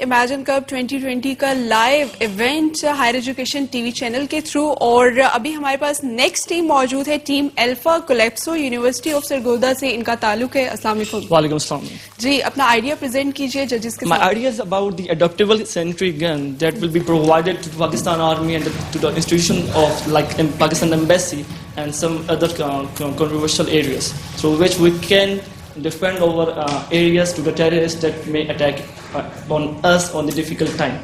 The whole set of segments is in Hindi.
इमेजिन कप 2020 का live event higher education TV channel के थ्रू, और अभी हमारे पास नेक्स्ट टीम मौजूद है, team Alpha Calypso University of Sargodha से इनका ताल्लुक है। अस्सलाम वालेकुम। वालेकुम अस्सलाम जी, अपना आइडिया प्रेजेंट कीजिए जजेस के साथ। My idea is about the adaptable sanitary gun that will be provided to Pakistan Army and to the institution of like in Pakistan Embassy and some other controversial areas, through which we can defend our areas to the terrorists that may attack on us on the difficult time.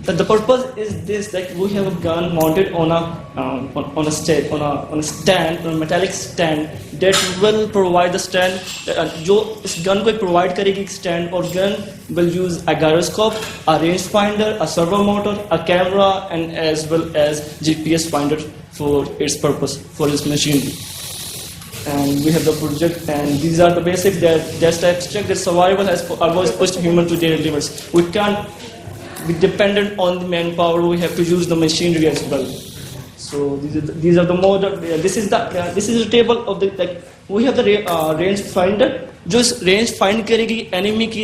But the purpose is this: that we have a gun mounted on a stand, on a metallic stand that will provide the stand. जो इस gun को provide करेगी stand, और gun will use a gyroscope, a range finder, a servo motor, a camera, and as well as GPS finder for its purpose, for its machinery. And we have the project, and these are the basics. That's the abstract. That survival has always pushed human to their limits. We can't be dependent on the manpower. We have to use the machinery as well. So these are the model. This is the table of the like. We have the range finder. जो इस रेंज फाइंड करेगी एनिमी की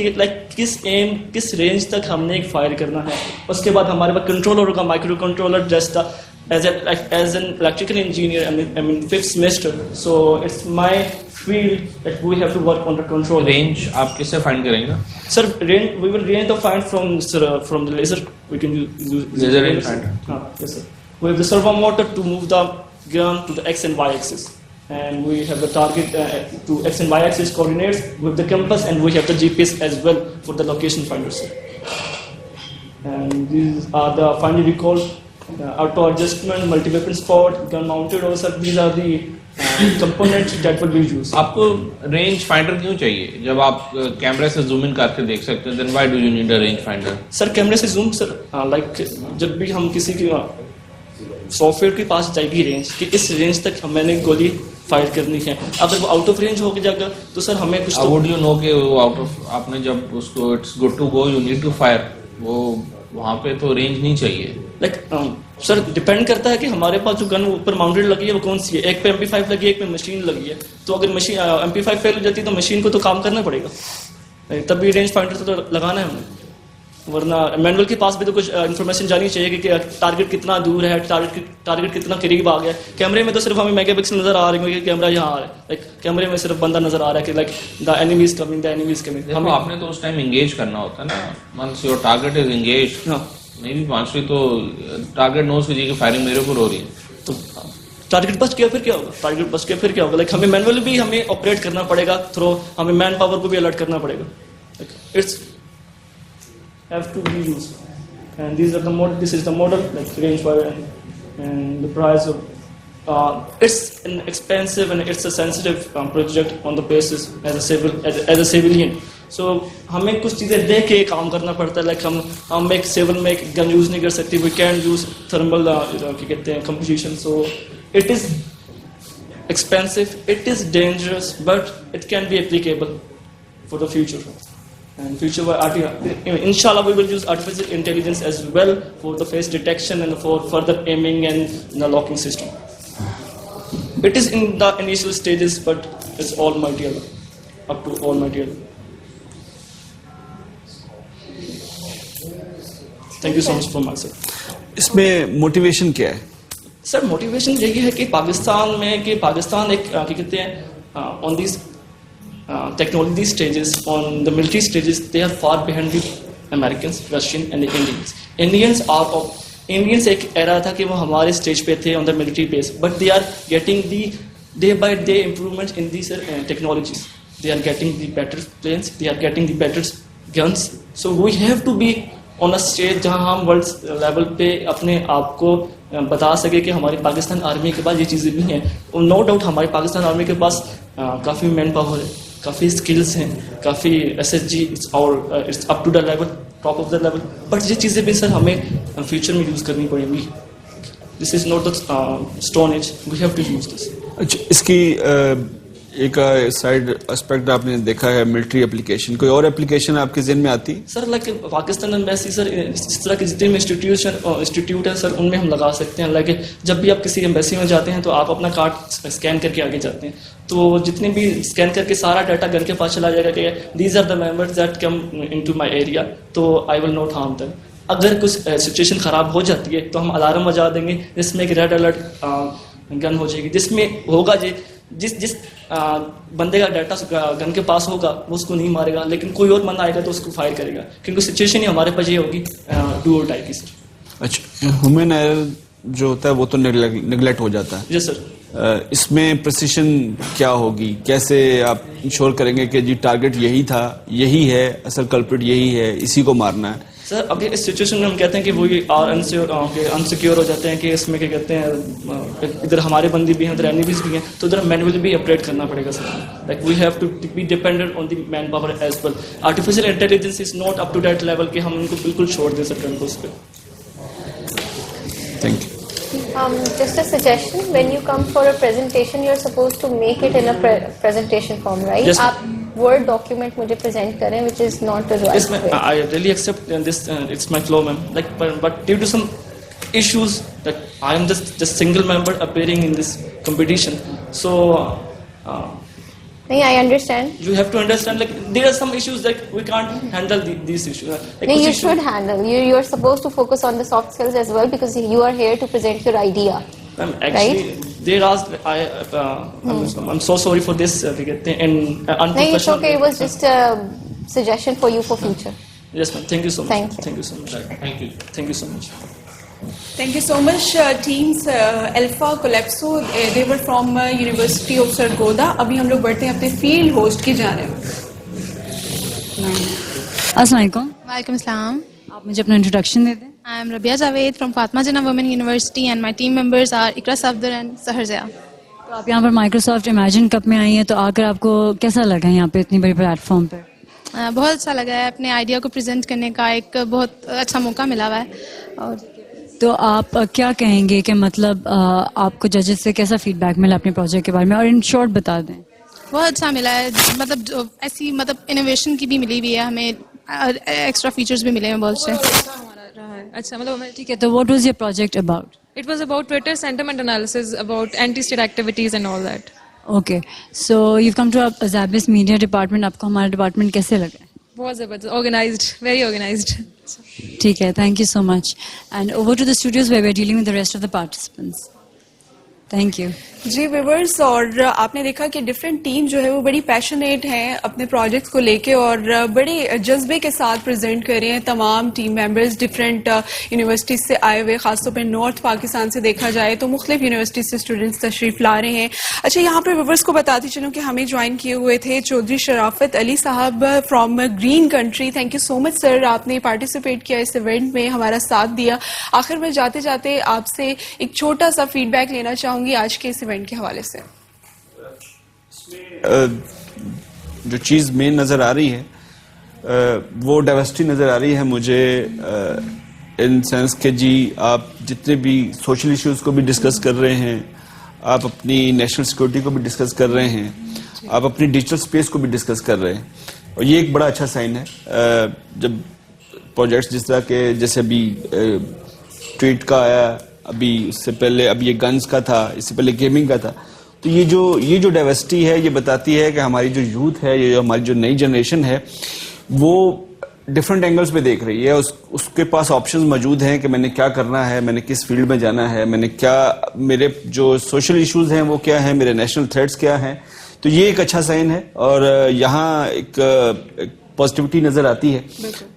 किस रेंज तक हमने एक फायर करना है। उसके बाद हमारे पास कंट्रोलर होगा, micro controller, just as an electrical engineer, I'm in 5th semester, so it's my field that we have to work on the control. Range आप किससे find करेंगे? Sir, range we will range the find from the laser. We can use laser range finder. Yes sir. We have the servo motor to move the gun to the x and y axis, and we have the target to x and y axis coordinates with the compass, and we have the GPS as well for the location finders. And these are the finally we call auto adjustment, multi weapon spot, gun mounted also. These are the components that will be used. आपको रेंज फाइंडर क्यों चाहिए जब आप कैमरे से जूम इन करके देख सकते हैं? Then why do you need a range finder? Sir कैमरे से जूम सर लाइक जब भी हम किसी की सॉफ्टवेयर के पास जाएगी रेंज कि इस रेंज तक मैंने गोली फायर करनी है, अगर वो आउट ऑफ रेंज हो जाएगा तो सर हमें कुछ would you know कि वो आउट ऑफ, आपने जब उसको it's good to go, you need to fire, वो वहाँ पे तो रेंज नहीं चाहिए। लाइक सर डिपेंड करता है कि हमारे पास जो गन ऊपर माउंटेड लगी है वो कौन सी है। एक पे MP5 लगी है, एक पे मशीन लगी है, तो अगर मशीन MP5 फेल हो जाती है तो मशीन को तो काम करना पड़ेगा, तभी रेंज फाइंडर तो लगाना है हमें। वरना मैनुअल के पास भी तो कुछ इन्फॉर्मेशन जानी चाहिए कि टारगेट कितना दूर है, टारगेट कितना करीब आ गया। कैमरे में तो सिर्फ हमें मेगापिक्सल नजर आ रही है कि कैमरा यहाँ आ रहा है, लाइक कैमरे में सिर्फ बंदा नजर आ रहा है कि like the enemy is coming. हमें आपने तो उस टाइम एंगेज करना होता है ना, once your target is engage, maybe पांचवी तो टारगेट नोज कीजिए कि फायरिंग मेरे ऊपर हो रही है, तो टारगेट बस्ट किया फिर क्या होगा, लाइक हमें मैनुअली भी हमें ऑपरेट करना पड़ेगा, थ्रो हमें मैन पावर को भी अलर्ट करना पड़ेगा। It's have to be used, and these are the model. This is the model, like range fire, and the price of it's an expensive and it's a sensitive project on the basis as a civilian. So हमें कुछ चीजें देख के काम करना पड़ता है, like हम एक सिविल में एक गन यूज नहीं कर सकते, we can't use thermal क्या कहते हैं composition, so it is expensive, it is dangerous, but it can be applicable for the future. And future, inshallah, we will use artificial intelligence as well for the face detection and for further aiming and the locking system. It is in the initial stages, but it's Almighty Allah, up to Almighty Allah. Thank you so much for my sir. इसमें मोटिवेशन क्या है? सर मोटिवेशन यही है कि पाकिस्तान एक क्या कहते हैं on these technology stages, on the military stages, they are far behind the Americans, Russian and the Indians. Indians एक era था कि वो हमारे स्टेज पे थे on the military base, but they are getting the day by day improvements in these technologies. They are getting the better planes, they are getting the better guns. So we have to be on a stage जहाँ हम वर्ल्ड लेवल पे अपने आप को बता सके कि हमारी पाकिस्तान आर्मी के पास ये चीज़ें भी हैं। नो डाउट हमारी पाकिस्तान आर्मी के पास काफ़ी मैन पावर है, काफ़ी स्किल्स हैं, काफ़ी SSG it's up to the level, top of the level, but ये चीज़ें भी सर हमें फ्यूचर में यूज़ करनी पड़ेंगी। This is not the stone age, we have to use this. अच्छा, इसकी एक साइड एस्पेक्ट आपने देखा है मिलिट्री एप्लीकेशन, कोई और एप्लीकेशन आपके ज़हन में आती? Sir like Pakistan embassy sir, इस तरह के जितने भी इंस्टीट्यूट है सर, उनमें हम लगा सकते हैं। लाइक जब भी आप किसी एम्बेसी में जाते हैं तो आप अपना कार्ड स्कैन करके आगे जाते हैं, तो जितने भी स्कैन करके सारा डाटा घर के पास चला जाएगा कि these are the members that come into my area, तो I will not harm them. अगर कुछ सिचुएशन खराब हो जाती है तो हम अलार्म बजा देंगे, जिसमें एक रेड अलर्ट गन हो जाएगी, जिसमें होगा जिस बंदे का डाटा गन के पास होगा वो उसको नहीं मारेगा, लेकिन कोई और बंदा आएगा तो उसको फायर करेगा, क्योंकि सिचुएशन ही हमारे पास ये होगी डू और डाई की सर। अच्छा, ह्यूमन एरर जो होता है वो तो निगलेक्ट हो जाता है। Yes sir. इसमें प्रिसिशन क्या होगी, कैसे आप इंश्योर करेंगे कि जी टारगेट यही था, यही है, असल कल्प्रिट यही है, इसी को मारना है? सर अभी इस सिचुएशन में हम कहते हैं कि वो ये अनसिक्योर हो जाते हैं कि इसमें क्या कहते हैं, इधर हमारे बंदी भी हैं, इधर एनिमीज भी हैं, तो इधर मैनुअली भी अपडेट करना पड़ेगा sir. Like we have to be dependent on the manpower as well. Artificial intelligence is not up to that level कि हम उनको बिल्कुल छोड़ दे सकते हैं उस पर। Thank you. Just a suggestion, when you come for a presentation, you're supposed to make it in a presentation form, right? Yes, आप Word document मुझे present करें, which is not the right Yes, way. I really accept this. It's my flow, ma'am. Like, but due to some issues that I am just single member appearing in this competition, so नहीं, I understand. you have to understand. Like, there are some issues that we can't handle these issues. Like, No, कुछ you issues- should handle. You're supposed to focus on the soft skills as well, because you are here to present your idea. Ma'am, actually, there are. I'm so sorry for this. And नहीं, it's unprofessional. okay. It was just a suggestion for you for future. Yes, ma'am. Thank you so much. Thank you. Thank you so much. Thank you. Thank you so much. Thank you so much, teams Alpha Calypso. They were from University of Sargodha. अभी हम लोग बढ़ते हैं अपने फील्ड होस्ट की जानिब। अस्सलाम वालेकुम। वालेकुम सलाम। आप मुझे अपना इंट्रोडक्शन दे दें। I am Rabia Javed from Fatma Jinnah Women University and my team members are Ikra Safdar and Sahar Zia. तो आप यहाँ पर माइक्रोसॉफ्ट इमेजिन कप में आई हैं, तो आकर आपको कैसा लगा यहाँ पे इतनी बड़ी प्लेटफॉर्म पे? बहुत अच्छा लगा है, अपने आइडिया को प्रेजेंट करने का एक बहुत अच्छा मौका मिला हुआ है। और तो आप क्या कहेंगे कि मतलब आपको जजेस से कैसा फीडबैक मिला अपने प्रोजेक्ट के बारे में, और इन शॉर्ट बता दें। बहुत अच्छा मिला है, मतलब ऐसी मतलब इनोवेशन की भी मिली हुई है हमें, एक्स्ट्रा फीचर्स भी मिले हैं बहुत से। अच्छा, मतलब ठीक है, तो what was your project about? it was about Twitter sentiment analysis about anti-state activities and all that. Okay, so you come to SZABIST media department, आपको हमारा डिपार्टमेंट कैसे लगा? बहुत जबरदस्त, organized, very organized. ठीक है, thank you so much, and over to the studios where we are dealing with the rest of the participants. Thank you. जी व्यूवर्स, और आपने देखा कि डिफरेंट टीम जो है वो बड़ी पैशनेट हैं अपने प्रोजेक्ट्स को लेके और बड़े जज्बे के साथ प्रेजेंट कर रहे हैं। तमाम टीम मेंबर्स डिफरेंट यूनिवर्सिटीज से आए हुए, खासतौर पर नॉर्थ पाकिस्तान से देखा जाए तो मुख्तलिफ यूनिवर्सिटीज से स्टूडेंट्स तशरीफ ला रहे हैं। अच्छा, यहाँ पर व्यूवर्स को बताती चलूँ कि हमें ज्वाइन किए हुए थे चौधरी शराफत अली साहब from green country. Thank you so much sir, आपने पार्टिसिपेट किया इस इवेंट में, हमारा साथ दिया। आखिर में जाते जाते आपसे एक छोटा सा फीडबैक लेना चाहूंगी आज के इस इवेंट के हवाले से। जो चीज़ मेन नज़र आ रही है वो डाइवर्सिटी नज़र आ रही है मुझे, इन सेंस के जी आप जितने भी सोशल इश्यूज को भी डिस्कस कर रहे हैं, आप अपनी नेशनल सिक्योरिटी को भी डिस्कस कर रहे हैं, आप अपनी डिजिटल स्पेस को भी डिस्कस कर रहे हैं, और ये एक बड़ा अच्छा साइन है। जब प्रोजेक्ट्स जिस तरह के, जैसे अभी ट्वीट का आया, अभी इससे पहले अभी ये गन्स का था, इससे पहले गेमिंग का था, तो ये जो डाइवर्सिटी है ये बताती है कि हमारी जो यूथ है, ये हमारी जो नई जनरेशन है, वो डिफरेंट एंगल्स पे देख रही है। उसके पास ऑप्शंस मौजूद हैं कि मैंने क्या करना है, मैंने किस फील्ड में जाना है, मैंने क्या, मेरे जो सोशल इश्यूज हैं वो क्या हैं, मेरे नेशनल थ्रेट्स क्या हैं। तो ये एक अच्छा साइन है और यहाँ एक पॉजिटिविटी नजर आती है,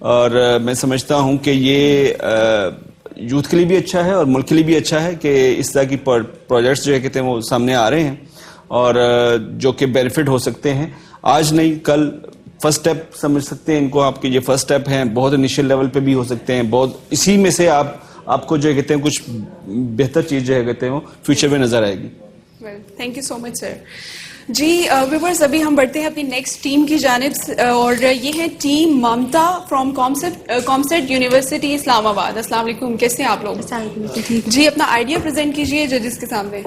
और मैं समझता हूँ कि ये यूथ के लिए भी अच्छा है और मुल्क के लिए भी अच्छा है कि इस तरह की प्रोजेक्ट्स जो है कहते हैं वो सामने आ रहे हैं और जो कि बेनिफिट हो सकते हैं। आज नहीं कल फर्स्ट स्टेप समझ सकते हैं इनको, आपके ये फर्स्ट स्टेप हैं, बहुत इनिशियल लेवल पे भी हो सकते हैं, बहुत इसी में से आपको जो कहते हैं कुछ बेहतर चीज जो है कहते हैं वो फ्यूचर में नजर आएगी। Thank you so much sir. जी व्यूवर्स, अभी हम बढ़ते हैं अपनी नेक्स्ट टीम की जानिब और ये है team Mamta from COMSATS university Islamabad. अस्सलाम वालेकुम, कैसे हैं आप लोग? जी, अपना आइडिया प्रेजेंट कीजिए जजेस के सामने।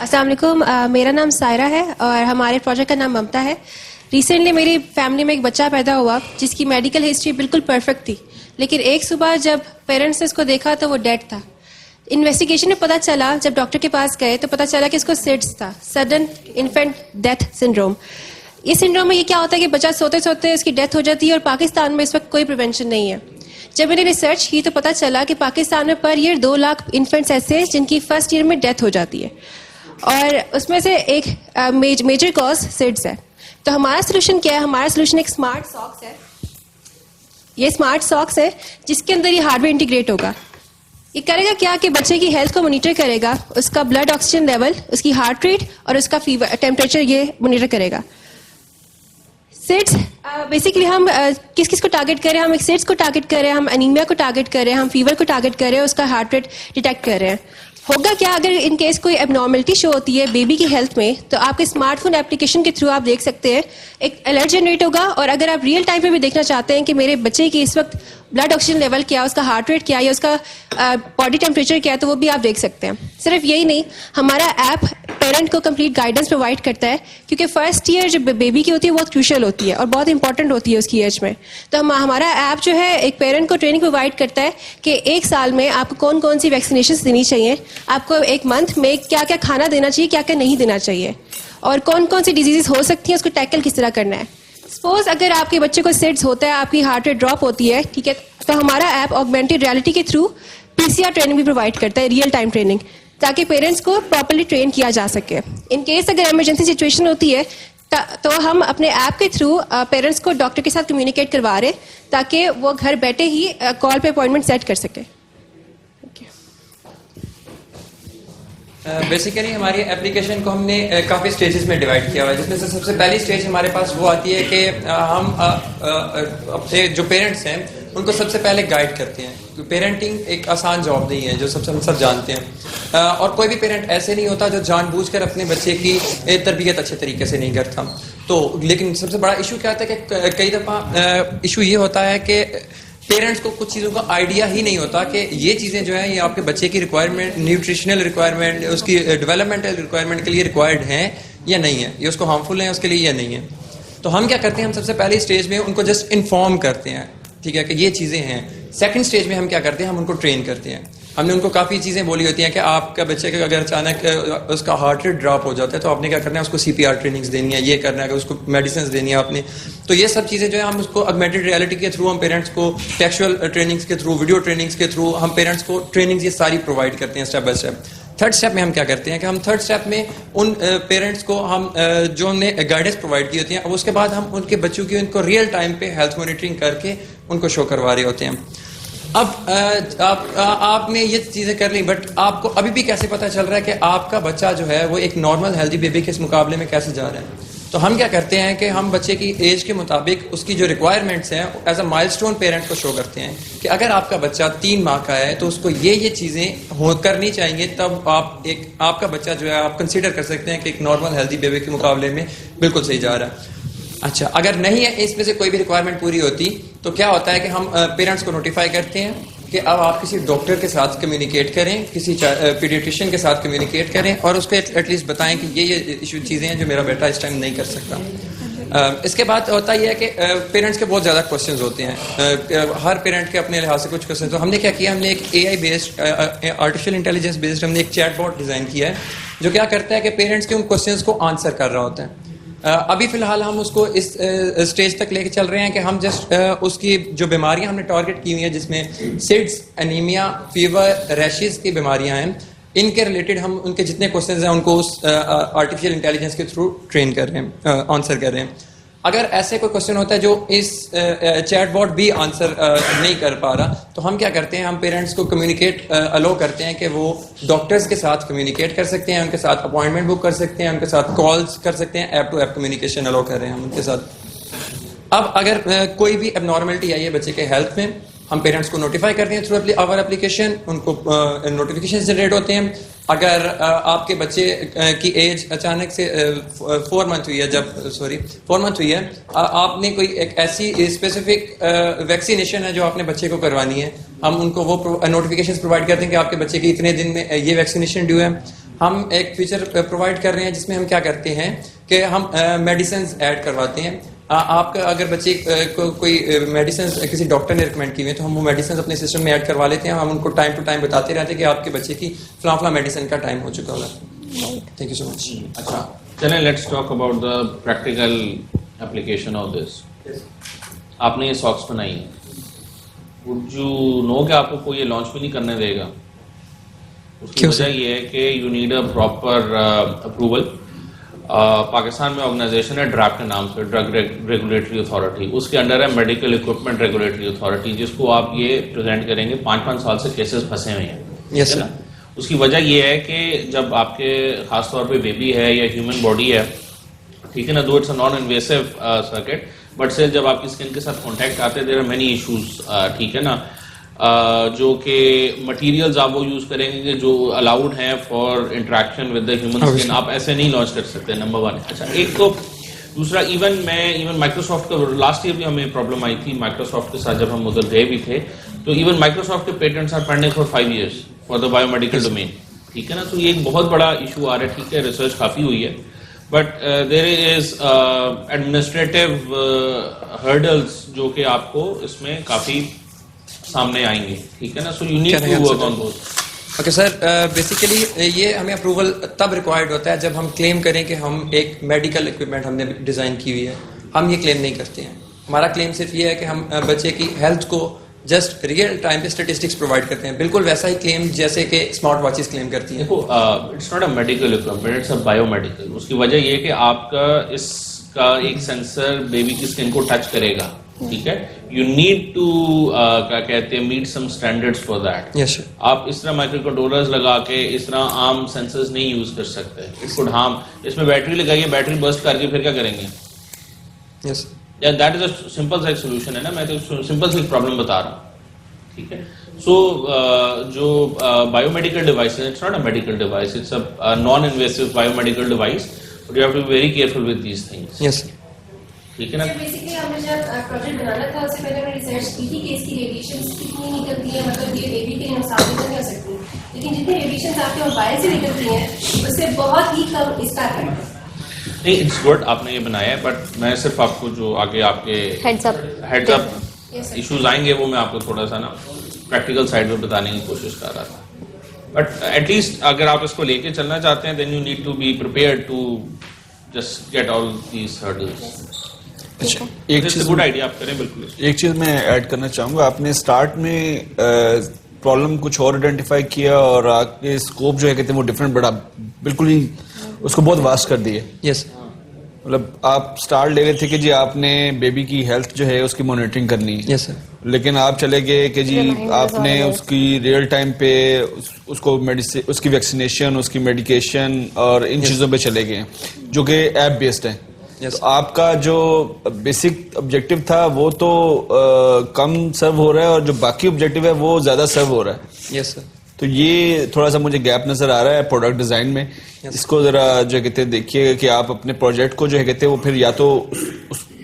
अस्सलाम वालेकुम, मेरा नाम सायरा है और हमारे प्रोजेक्ट का नाम ममता है। रिसेंटली मेरी फैमिली में एक बच्चा पैदा हुआ जिसकी मेडिकल हिस्ट्री बिल्कुल परफेक्ट थी, लेकिन एक सुबह जब पेरेंट्स ने इसको देखा तो वो डेड था। इन्वेस्टिगेशन में पता चला, जब डॉक्टर के पास गए तो पता चला कि इसको सिड्स था, सडन इन्फेंट डेथ सिंड्रोम। इस सिंड्रोम में ये क्या होता है कि बच्चा सोते सोते उसकी डेथ हो जाती है और पाकिस्तान में इस वक्त कोई प्रिवेंशन नहीं है। जब मैंने रिसर्च की तो पता चला कि पाकिस्तान में पर ईयर 2 लाख इन्फेंट्स ऐसे हैं जिनकी फर्स्ट ईयर में डेथ हो जाती है और उसमें से एक मेजर कॉज सिड्स है। तो हमारा सोल्यूशन क्या है? हमारा सोल्यूशन एक स्मार्ट सॉक्स है। ये स्मार्ट सॉक्स है जिसके अंदर ये हार्डवेयर इंटीग्रेट होगा। ये करेगा क्या कि बच्चे की हेल्थ को मॉनिटर करेगा, उसका ब्लड ऑक्सीजन लेवल, उसकी हार्ट रेट और उसका फीवर टेम्परेचर ये मॉनिटर करेगा। सिड्स बेसिकली हम किस किस को टारगेट करें? हम एक सिड्स को टारगेट करें, हम एनीमिया को टारगेट करें, हम फीवर को टारगेट करें, उसका हार्ट रेट डिटेक्ट कर रहे हैं। होगा क्या अगर इन केस कोई एबनॉर्मलिटी शो होती है बेबी की हेल्थ में, तो आपके स्मार्टफोन एप्लीकेशन के थ्रू आप देख सकते हैं, एक अलर्ट जनरेट होगा। और अगर आप रियल टाइम पे भी देखना चाहते हैं कि मेरे बच्चे की इस वक्त ब्लड ऑक्सीजन लेवल क्या, उसका हार्ट रेट क्या या उसका बॉडी टेम्परेचर क्या है, तो वो भी आप देख सकते हैं। सिर्फ यही नहीं, हमारा ऐप पेरेंट को कंप्लीट गाइडेंस प्रोवाइड करता है, क्योंकि फर्स्ट ईयर जो बेबी की होती है बहुत क्रूशियल होती है और बहुत इंपॉर्टेंट होती है उसकी एज में। तो हमारा ऐप जो है एक पेरेंट को ट्रेनिंग प्रोवाइड करता है कि 1 साल में आपको कौन कौन सी वैक्सीनेशन देनी चाहिए, आपको 1 मंथ में क्या क्या खाना देना चाहिए, क्या क्या नहीं देना चाहिए, और कौन कौन सी डिजीजेस हो सकती हैं, उसको टैकल किस तरह करना है। सपोज अगर आपके बच्चे को सिड्स होता है, आपकी हार्ट रेट ड्रॉप होती है, ठीक है, तो हमारा ऐप ऑगमेंटेड रियलिटी के थ्रू पीसीआर ट्रेनिंग भी प्रोवाइड करता है, रियल टाइम ट्रेनिंग, ताकि पेरेंट्स को प्रॉपर्ली ट्रेन किया जा सके। इन केस अगर इमरजेंसी सिचुएशन होती है तो हम अपने ऐप के थ्रू पेरेंट्स को डॉक्टर के साथ कम्युनिकेट करवा रहे हैं ताकि वो घर बैठे ही कॉल पे अपॉइंटमेंट सेट कर सके। बेसिकली हमारी एप्लीकेशन को हमने काफ़ी स्टेजेस में डिवाइड किया हुआ है, जिसमें से सबसे पहली स्टेज हमारे पास वो आती है कि हम अपने जो पेरेंट्स हैं उनको सबसे पहले गाइड करते हैं। तो पेरेंटिंग एक आसान जॉब नहीं है, जो हम सब जानते हैं, और कोई भी पेरेंट ऐसे नहीं होता जो जानबूझकर अपने बच्चे की तरबियत अच्छे तरीके से नहीं करता। तो लेकिन सबसे बड़ा इशू क्या होता है कि कई दफ़ा इशू ये होता है कि पेरेंट्स को कुछ चीज़ों का आइडिया ही नहीं होता कि ये चीज़ें जो हैं ये आपके बच्चे की रिक्वायरमेंट, न्यूट्रिशनल रिक्वायरमेंट, उसकी डेवलपमेंटल रिक्वायरमेंट के लिए रिक्वायर्ड हैं या नहीं है, ये उसको हार्मफुल है उसके लिए या नहीं है। तो हम क्या करते हैं, हम सबसे पहले स्टेज में उनको जस्ट इन्फॉर्म करते हैं, ठीक है, कि ये चीज़ें हैं। सेकंड स्टेज में हम क्या करते हैं, हम उनको ट्रेन करते हैं। हमने उनको काफ़ी चीज़ें बोली होती हैं कि आपका बच्चे का अगर अचानक उसका हार्ट रेट ड्रॉप हो जाता है तो आपने क्या करना है, उसको CPR ट्रेनिंग्स देनी है, ये करना है, उसको मेडिसिन देनी है आपने। तो ये सब चीज़ें जो है हम उसको ऑगमेंटेड रियलिटी के थ्रू, हम पेरेंट्स को टेक्सचुअल ट्रेनिंग्स के थ्रू, वीडियो ट्रेनिंग्स के थ्रू हम पेरेंट्स को ट्रेनिंग्स ये सारी प्रोवाइड करते हैं step by step. Third step में हम क्या करते हैं कि हम थर्ड स्टेप में उन पेरेंट्स को हम जो हमने गाइडेंस प्रोवाइड की होती है, अब उसके बाद हम उनके बच्चों की उनको रियल टाइम पे हेल्थ मॉनिटरिंग करके उनको शो करवा रहे होते हैं। अब आपने ये चीज़ें कर ली, बट आपको अभी भी कैसे पता चल रहा है कि आपका बच्चा जो है वो एक नॉर्मल हेल्दी बेबी के मुकाबले में कैसे जा रहा है? तो हम क्या करते हैं कि हम बच्चे की एज के मुताबिक उसकी जो रिक्वायरमेंट्स हैं एज अ माइलस्टोन पेरेंट को शो करते हैं कि अगर आपका बच्चा 3 माह का है तो उसको ये चीज़ें करनी चाहिए, तब आपका बच्चा जो है आप कंसीडर कर सकते हैं कि एक नॉर्मल हेल्दी बेबी के मुकाबले में बिल्कुल सही जा रहा है। अच्छा, अगर नहीं है इसमें से कोई भी रिक्वायरमेंट पूरी होती तो क्या होता है कि हम पेरेंट्स को नोटिफाई करते हैं कि अब आप किसी डॉक्टर के साथ कम्युनिकेट करें, किसी पीडियाट्रिशियन के साथ कम्युनिकेट करें और उसको एटलीस्ट बताएं कि ये इशू चीज़ें हैं जो मेरा बेटा इस टाइम नहीं कर सकता। इसके बाद होता यह है कि पेरेंट्स के बहुत ज़्यादा क्वेश्चंस होते हैं, हर पेरेंट के अपने लिहाज से कुछ क्वेश्चन। तो हमने क्या किया, हमने एक AI based, artificial intelligence based हमने एक चैट बॉट डिज़ाइन किया है जो क्या करता है कि पेरेंट्स के उन क्वेश्चंस को आंसर कर रहा होता है। अभी फिलहाल हम उसको इस स्टेज तक लेके चल रहे हैं कि हम जस्ट उसकी जो बीमारियां हमने टारगेट की हुई हैं, जिसमें सिड्स, एनीमिया, फीवर, रैशेस की बीमारियां हैं, इनके रिलेटेड हम उनके जितने क्वेश्चंस हैं उनको उस आर्टिफिशियल इंटेलिजेंस के थ्रू ट्रेन कर रहे हैं, आंसर कर रहे हैं। अगर ऐसे कोई क्वेश्चन होता है जो इस चैट बॉट भी आंसर नहीं कर पा रहा, तो हम क्या करते हैं, हम पेरेंट्स को कम्युनिकेट अलो करते हैं कि वो डॉक्टर्स के साथ कम्युनिकेट कर सकते हैं, उनके साथ अपॉइंटमेंट बुक कर सकते हैं, उनके साथ कॉल्स कर सकते हैं, ऐप टू ऐप कम्युनिकेशन अलो कर रहे हैं हम उनके साथ। अब अगर कोई भी एबनॉर्मलिटी आई है बच्चे के हेल्थ में, हम पेरेंट्स को नोटिफाई करते हैं थ्रू आवर एप्लीकेशन, उनको नोटिफिकेशन जनरेट होते हैं। अगर आपके बच्चे की एज अचानक से 4 मंथ हुई है, 4 मंथ हुई है, आपने कोई एक ऐसी स्पेसिफिक वैक्सीनेशन है जो आपने बच्चे को करवानी है, हम उनको वो नोटिफिकेशंस प्रोवाइड करते हैं कि आपके बच्चे की इतने दिन में ये वैक्सीनेशन ड्यू है। हम एक फीचर प्रोवाइड कर रहे हैं जिसमें हम क्या करते हैं कि हम मेडिसिन ऐड करवाते हैं। आपका अगर बच्चे को कोई मेडिसिन किसी डॉक्टर ने रिकमेंड की हुई है तो हम वो मेडिसिन अपने सिस्टम में ऐड करवा लेते हैं। हम उनको टाइम टू टाइम बताते रहते हैं कि आपके बच्चे की फला मेडिसिन का टाइम हो चुका होगा। Thank you so much. अच्छा, चलें let's talk about the practical application of this. आपने ये सॉक्स बनाई है, वुड यू नो कि आपको कोई ये लॉन्च भी नहीं करने देगा? उसकी वजह ये है कि you need a proper approval. Pakistan में ऑर्गेनाइजेशन है ड्रैप के नाम से, ड्रग रेगुलेटरी अथॉरिटी, उसके अंडर है मेडिकल इक्विपमेंट रेगुलेटरी अथॉरिटी, जिसको आप ये प्रेजेंट करेंगे 5-5 साल से केसेस फंसे हुए हैं। यस ना? उसकी वजह ये है कि जब आपके खासतौर पे बेबी है या ह्यूमन बॉडी है, ठीक है ना, दो it's a non invasive circuit, but से जब आपकी स्किन के साथ कॉन्टैक्ट आते हैं देयर आर मेनी इशूज, ठीक है ना, जो कि मटेरियल्स आप वो यूज करेंगे जो अलाउड हैं for interaction with the human skin, आप ऐसे नहीं लॉन्च कर सकते, नंबर 1। अच्छा, एक तो दूसरा, इवन माइक्रोसॉफ्ट का लास्ट ईयर भी हमें प्रॉब्लम आई थी माइक्रोसॉफ्ट के साथ जब हम उधर गए भी थे, तो इवन माइक्रोसॉफ्ट के patents are pending for 5 years for the biomedical domain, ठीक है ना। तो ये एक बहुत बड़ा इशू आ रहा है, ठीक है, रिसर्च काफी हुई है, but there is administrative hurdles जो कि आपको इसमें काफी सामने आएंगे, ठीक है ना। So you need to work on those. Okay sir, basically ये हमें अप्रूवल तब रिक्वायर्ड होता है जब हम क्लेम करें कि हम एक मेडिकल इक्विपमेंट हमने डिज़ाइन की हुई है। हम ये क्लेम नहीं करते हैं, हमारा क्लेम सिर्फ ये है कि हम बच्चे की हेल्थ को जस्ट रियल टाइम पे स्टेटिस्टिक्स प्रोवाइड करते हैं, बिल्कुल वैसा ही क्लेम जैसे कि स्मार्ट वॉचेस क्लेम करती हैं। देखो, it's not a medical equipment, it's a biomedical. उसकी वजह ये है कि आपका इसका एक सेंसर बेबी की स्किन को टच करेगा, ठीक है। यू नीड टू क्या कहते हैं, meet some standards for that. Yes sir. आप इस तरह माइक्रो कंट्रोलर्स लगा के इस तरह आम सेंसर्स नहीं यूज कर सकते, इट कुड हार्म। इसमें बैटरी लगाइए, बैटरी बर्स्ट करके फिर क्या करेंगे? यस, या दैट इज अ सिंपल सा सोल्यूशन है ना, मैं तो सिंपल सी प्रॉब्लम बता रहा हूँ, ठीक है। सो जो बायोमेडिकल डिवाइस है, it's not a medical device, it's a non invasive biomedical device, but you have to be very careful with these things. Yes, ठीक है ना। बेसिकली हमने जब प्रोजेक्ट बनाना था उससे पहले हमने रिसर्च की थी कि इसकी रेडिएशंस कितनी निकलती है, मतलब ये बेबी के लिए नुकसान नहीं हो सकती, लेकिन जितनी रेडिएशंस आपके मोबाइल से निकलती हैं उससे बहुत ही कम इसका इफेक्ट है। नहीं, इट्स गुड आपने ये बनाया है, बट मैं सिर्फ आपको जो आगे आपके हेड्स अप इश्यूज आएंगे वो मैं आपको थोड़ा सा ना प्रैक्टिकल साइड में बताने की कोशिश कर रहा था। बट एटलीस्ट अगर आप इसको लेके चलना चाहते हैं, then you need to be prepared to just get all these hurdles. अच्छा, एक चीज गुड आइडिया आप करें, बिल्कुल। एक चीज मैं ऐड करना चाहूंगा। आपने स्टार्ट में प्रॉब्लम कुछ और आइडेंटिफाई किया और आपके स्कोप जो है कहते हैं वो डिफरेंट, बट आप बिल्कुल ही उसको बहुत वास्ट कर दिए। यस, मतलब आप स्टार्ट ले गए थे कि जी आपने बेबी की हेल्थ जो है उसकी मॉनिटरिंग करनी है। Yes sir. लेकिन आप चले गए कि जी आपने उसकी रियल टाइम पे उसको मेडिसिन, उसकी वैक्सीनेशन, उसकी मेडिकेशन और इन चीज़ों पे चले गए जो कि ऐप बेस्ड है। Yes. तो आपका जो बेसिक ऑब्जेक्टिव था वो तो कम सर्व हो रहा है और जो बाकी ऑब्जेक्टिव है वो ज्यादा सर्व हो रहा है। Yes sir. तो ये थोड़ा सा मुझे गैप नजर आ रहा है प्रोडक्ट डिजाइन में। इसको जरा जो कहते हैं देखिएगा कि आप अपने प्रोजेक्ट को जो है कहते हैं वो फिर या तो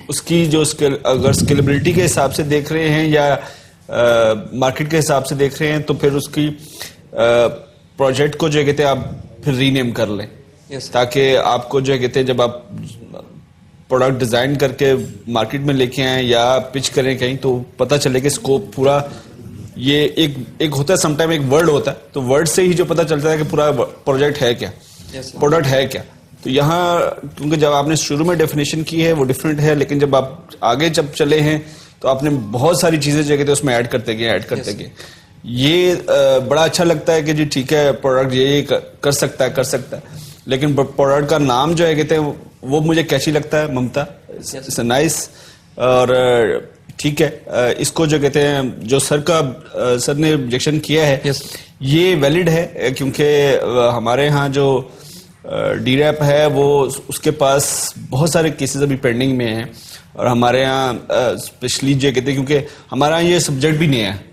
उसकी जो अगर स्केलेबिलिटी के हिसाब से देख रहे हैं या मार्केट के हिसाब से देख रहे हैं तो फिर उसकी प्रोजेक्ट को जो कहते हैं आप फिर रीनेम कर लें। Yes. ताकि आपको जो कहते हैं जब आप प्रोडक्ट डिजाइन करके मार्केट में लेके आए या पिच करें कहीं तो पता चले कि स्कोप पूरा ये एक होता है, समटाइम एक वर्ड होता है, तो वर्ड से ही जो पता चलता है कि पूरा प्रोजेक्ट है क्या, प्रोडक्ट है क्या। तो यहाँ क्योंकि जब आपने शुरू में डेफिनेशन की है वो डिफरेंट है, लेकिन जब आप आगे जब चले हैं तो आपने बहुत सारी चीजें जो कहते हैं उसमें ऐड करते गए। ये बड़ा अच्छा लगता है कि जी ठीक है प्रोडक्ट ये कर सकता है, लेकिन प्रोडक्ट का नाम जो है कहते हैं वो मुझे कैची लगता है, ममता, इट्स नाइस। और ठीक है, इसको जो कहते हैं जो सर ने ऑब्जेक्शन किया है yes. ये वैलिड है क्योंकि हमारे यहाँ जो डीरैप है वो उसके पास बहुत सारे केसेस अभी पेंडिंग में हैं और हमारे यहाँ स्पेशली जो कहते हैं क्योंकि हमारा ये सब्जेक्ट भी नया है,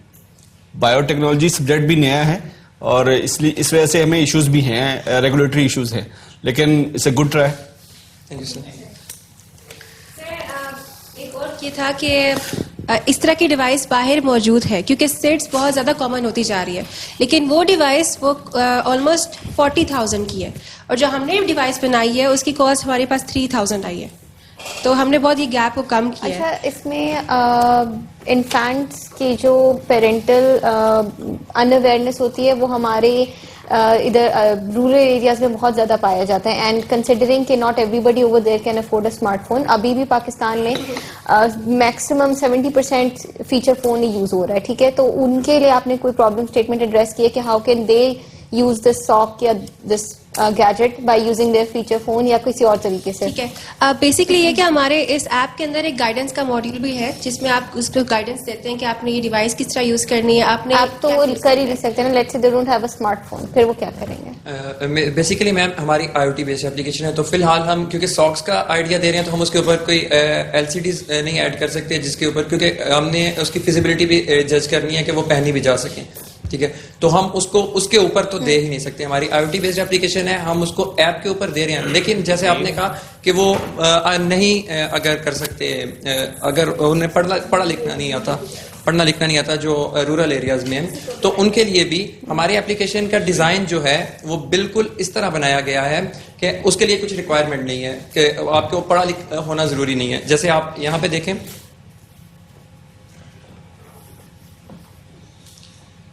बायोटेक्नोलॉजी सब्जेक्ट भी नया है और इसलिए इस वजह से हमें इश्यूज भी हैं, रेगुलेटरी इश्यूज हैं, लेकिन it's a good try. Thank you sir. एक और ये था कि इस तरह की डिवाइस बाहर मौजूद है क्योंकि सेट्स बहुत ज़्यादा कॉमन होती जा रही है, लेकिन वो डिवाइस वो ऑलमोस्ट 40,000 की है और जो हमने डिवाइस बनाई है उसकी कॉस्ट हमारे पास 3,000 आई है, तो हमने बहुत ये गैप को कम किया है। अच्छा, इसमें इन्फेंट्स की जो पेरेंटल अनअवेयरनेस होती है वो हमारे इधर रूरल एरियाज में बहुत ज्यादा पाया जाता है, एंड कंसिडरिंग कि not everybody over there can afford a smartphone, अभी भी पाकिस्तान में मैक्सिमम 70% फीचर फोन ही यूज हो रहा है, ठीक है, तो उनके लिए आपने कोई प्रॉब्लम स्टेटमेंट एड्रेस किया कि how can they use this sock या this gadget by using their feature phone या किसी और तरीके से? ठीक है, बेसिकली ये कि हमारे इस ऐप के अंदर एक गाइडेंस का मॉड्यूल भी है जिसमें आप उसको गाइडेंस देते हैं कि आपने ये डिवाइस किस तरह यूज करनी है। आपने आप तो वो कर ही नहीं सकते ना, let's say they don't have a smartphone, फिर वो क्या करेंगे? बेसिकली मैम हमारी IoT बेस्ड एप्लीकेशन है, तो फिलहाल हम क्योंकि सॉक्स का आइडिया दे रहे हैं तो हम उसके ऊपर कोई LCDs नहीं ऐड कर सकते जिसके ऊपर, क्योंकि हमने उसकी फिजिबिलिटी भी जज करनी है कि वो पहनी भी जा सके, ठीक है, तो हम उसको उसके ऊपर तो दे ही नहीं सकते। हमारी IoT बेस्ड एप्लीकेशन है, हम उसको ऐप के ऊपर दे रहे हैं, लेकिन जैसे आपने कहा कि वो नहीं अगर कर सकते, अगर उन्हें पढ़ना लिखना नहीं आता जो रूरल एरियाज में है, तो उनके लिए भी हमारी एप्लीकेशन का डिजाइन जो है वो बिल्कुल इस तरह बनाया गया है कि उसके लिए कुछ रिक्वायरमेंट नहीं है कि आपको पढ़ा लिखा होना जरूरी नहीं है। जैसे आप यहाँ पे देखें,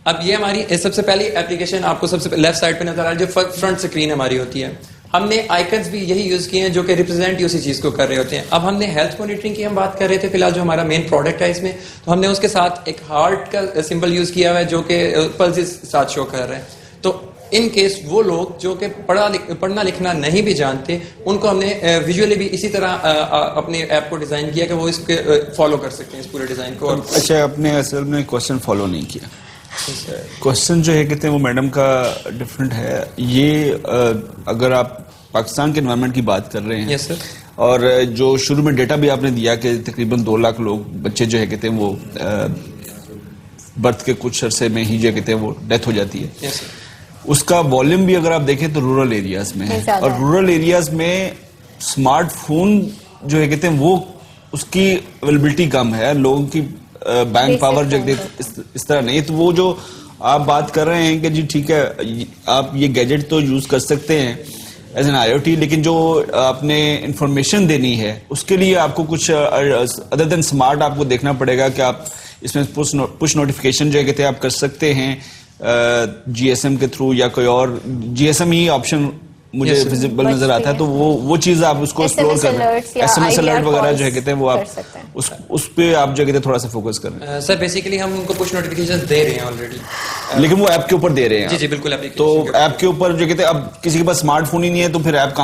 अब ये हमारी सबसे पहली एप्लीकेशन आपको सबसे लेफ्ट साइड पे नजर आ रही है, जो फ्रंट स्क्रीन हमारी होती है। हमने आइकन्स भी यही यूज किए हैं जो कि रिप्रेजेंट उसी चीज को कर रहे होते हैं। अब हमने हेल्थ मॉनिटरिंग की हम बात कर रहे थे, फिलहाल जो हमारा मेन प्रोडक्ट है इसमें, तो हमने उसके साथ एक हार्ट का सिंबल यूज किया हुआ है जो कि पल्सेस साथ शो कर रहे हैं। तो इन केस वो लोग जो कि पढ़ना लिखना नहीं भी जानते, उनको हमने विजुअली भी इसी तरह अपने ऐप को डिजाइन किया कि वो इसके फॉलो कर सकते हैं इस पूरे डिजाइन को। अच्छा, आपने असल में क्वेश्चन फॉलो नहीं किया। क्वेश्चन जो है कहते हैं वो मैडम का डिफरेंट है। ये अगर आप पाकिस्तान के एनवायरनमेंट की बात कर रहे हैं, यस सर, और जो शुरू में डेटा भी आपने दिया कि तकरीबन 2 लाख लोग बच्चे जो है कहते हैं वो बर्थ के कुछ अरसे में ही जो कहते हैं वो डेथ हो जाती है, यस सर, उसका वॉल्यूम भी अगर आप देखें तो रूरल एरियाज में है, और रूरल एरियाज में स्मार्टफोन जो है कहते हैं वो उसकी अवेलेबिलिटी कम है, लोगों की बैंक पावर जो इस तरह नहीं, तो वो जो आप बात कर रहे हैं कि जी ठीक है आप ये गैजेट तो यूज कर सकते हैं एज एन IoT, लेकिन जो आपने इंफॉर्मेशन देनी है उसके लिए आपको कुछ अदर देन स्मार्ट आपको देखना पड़ेगा कि आप इसमें पुश नोटिफिकेशन जो है कहते हैं आप कर सकते हैं GSM के थ्रू, या कोई और GSM ही ऑप्शन मुझे विजिबल नजर आता है, तो वो चीज आप उसको एक्सप्लोर कर रहे हैं। SMS अलर्ट वगैरह जो है कहते हैं वो आप उस पे आप जो कहते हैं थोड़ा सा फोकस कर रहे हैं। सर बेसिकली हम उनको पुश नोटिफिकेशंस दे रहे हैं ऑलरेडी, लेकिन वो ऐप के ऊपर दे रहे हैं। जी जी बिल्कुल। तो ऐप के ऊपर जो कहते हैं अब किसी के पास स्मार्टफोन ही नहीं है तो फिर ऐप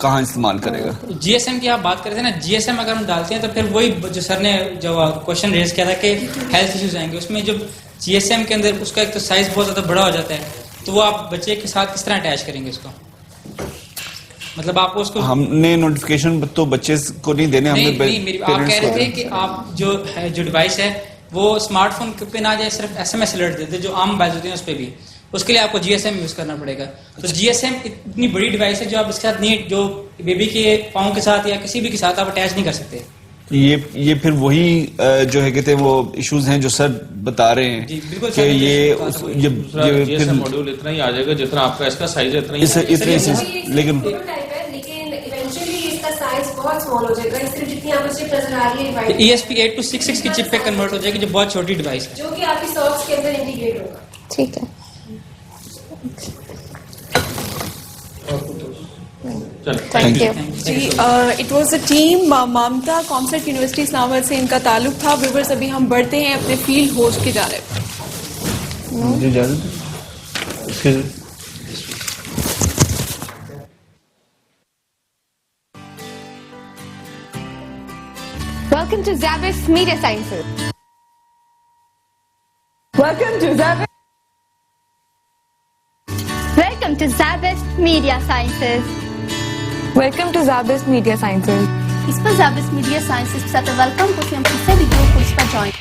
कहाँ इस्तेमाल करेगा? GSM की आप बात कर रहे थे ना, GSM अगर हम डालते हैं तो फिर वही जो सर ने जो क्वेश्चन रेज किया था कि हेल्थ इश्यूज आएंगे, उसमें जो GSM के अंदर उसका एक तो साइज बहुत ज्यादा बड़ा हो जाता है, तो वो आप बच्चे के साथ किस तरह अटैच करेंगे उसको? मतलब आपको उसको हमने नोटिफिकेशन तो बच्चे को नहीं देने, हमने आप कह रहे थे कि आप जो डिवाइस है वो स्मार्टफोन पे ना जाए, सिर्फ SMS अलर्ट देते जो आम मोबाइल होते हैं उस पर भी, उसके लिए आपको GSM यूज करना पड़ेगा। तो GSM इतनी बड़ी डिवाइस है जो आप इसके साथ नहीं, जो बेबी के पाँव के साथ या किसी भी के साथ आप अटैच नहीं कर सकते। ये फिर वही जो है कहते हैं वो इश्यूज हैं जो सर बता रहे हैं कि ये फिर मॉड्यूल इतना ही आ जाएगा जितना आपका इसका साइज है, इतना ही लेकिन बहुत स्मॉल हो जाएगा, इसलिए जितनी आपको चिप नजर आ रही है ESP8266 की चिप पे कन्वर्ट हो जाएगी जो बहुत छोटी डिवाइस है, जो कि आपकी सॉक्स के अंदर इंटीग्रेट होगा। ठीक है, थैंक यू जी। It was a team Mamta concept university Islamabad से इनका ताल्लुक था। व्यूअर्स अभी हम बढ़ते हैं अपने फील्ड होस्ट की जानिब। Welcome to Zabis Media Sciences. Welcome to Zabis. Welcome to Zabis Media Sciences. Welcome to Zabis Media Sciences. इस पर Zabis Media Sciences के साथ वेलकम को हम किसी वीडियो कोर्स पर ज्वाइन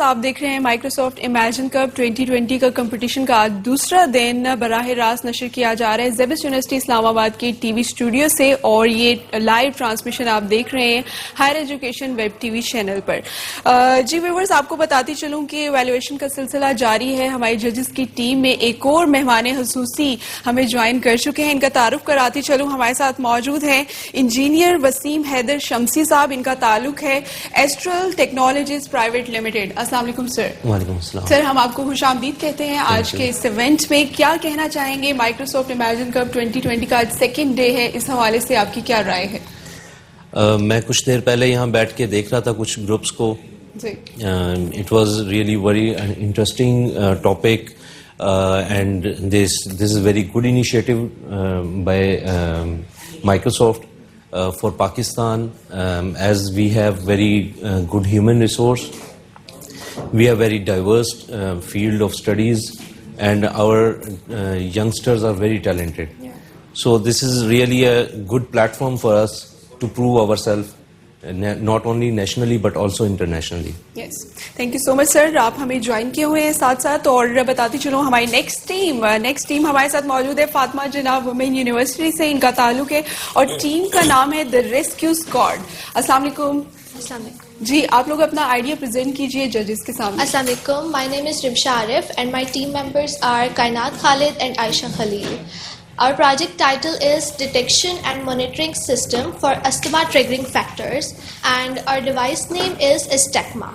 आप देख रहे हैं माइक्रोसॉफ्ट इमेजिन कप 2020 का कंपटीशन का आज दूसरा दिन बराह रास्त नशर किया जा रहा है ज़ेबिस यूनिवर्सिटी इस्लामाबाद के टीवी स्टूडियो से, और ये लाइव ट्रांसमिशन आप देख रहे हैं higher education web TV channel पर। जी व्यूअर्स, आपको बताती चलूं कि इवैल्यूएशन का सिलसिला जारी है। हमारी जजेस की टीम में एक और मेहमान हुसूसी हमें ज्वाइन कर चुके हैं। इनका तारुफ कराती चलूं, हमारे साथ मौजूद हैं इंजीनियर वसीम हैदर शमसी साहब। इनका ताल्लुक है एस्ट्रल टेक्नोलॉजीज प्राइवेट लिमिटेड। अस्सलाम वालेकुम सर। वालेकुम अस्सलाम। सर, हम आपको खुशामदीद कहते हैं आज के इस इवेंट में। क्या कहना चाहेंगे, माइक्रोसॉफ्ट इमेजिन कप 2020 का आज सेकंड डे है, इस हवाले से आपकी क्या राय है? मैं कुछ देर पहले यहाँ बैठ के देख रहा था कुछ ग्रुप्स को। It was really very interesting topic and this is very good initiative by Microsoft for Pakistan, as we have very good human resource, we have very diverse field of studies, and our youngsters are very talented. So this is really a good platform for us to prove ourselves, not only nationally but also internationally. Yes, thank you so much sir, आप हमें ज्वाइन किए हुए हैं साथ साथ। और बताती चलो हमारी नेक्स्ट टीम हमारे साथ मौजूद है फातिमा जनाब वुमेन यूनिवर्सिटी से, इनका ताल्लुक है, और टीम का नाम है द रेस्क्यू स्क्वाड। अस्सलाम वालेकुम। जी, आप लोग अपना आइडिया प्रेजेंट कीजिए जजेस के सामने। अस्सलाम वालेकुम, my name is Rimsha Arif and my team members are Kainat Khalid and Aisha Khalil. Our project title is Detection and Monitoring System for Asthma Triggering Factors and our device name is Astecma.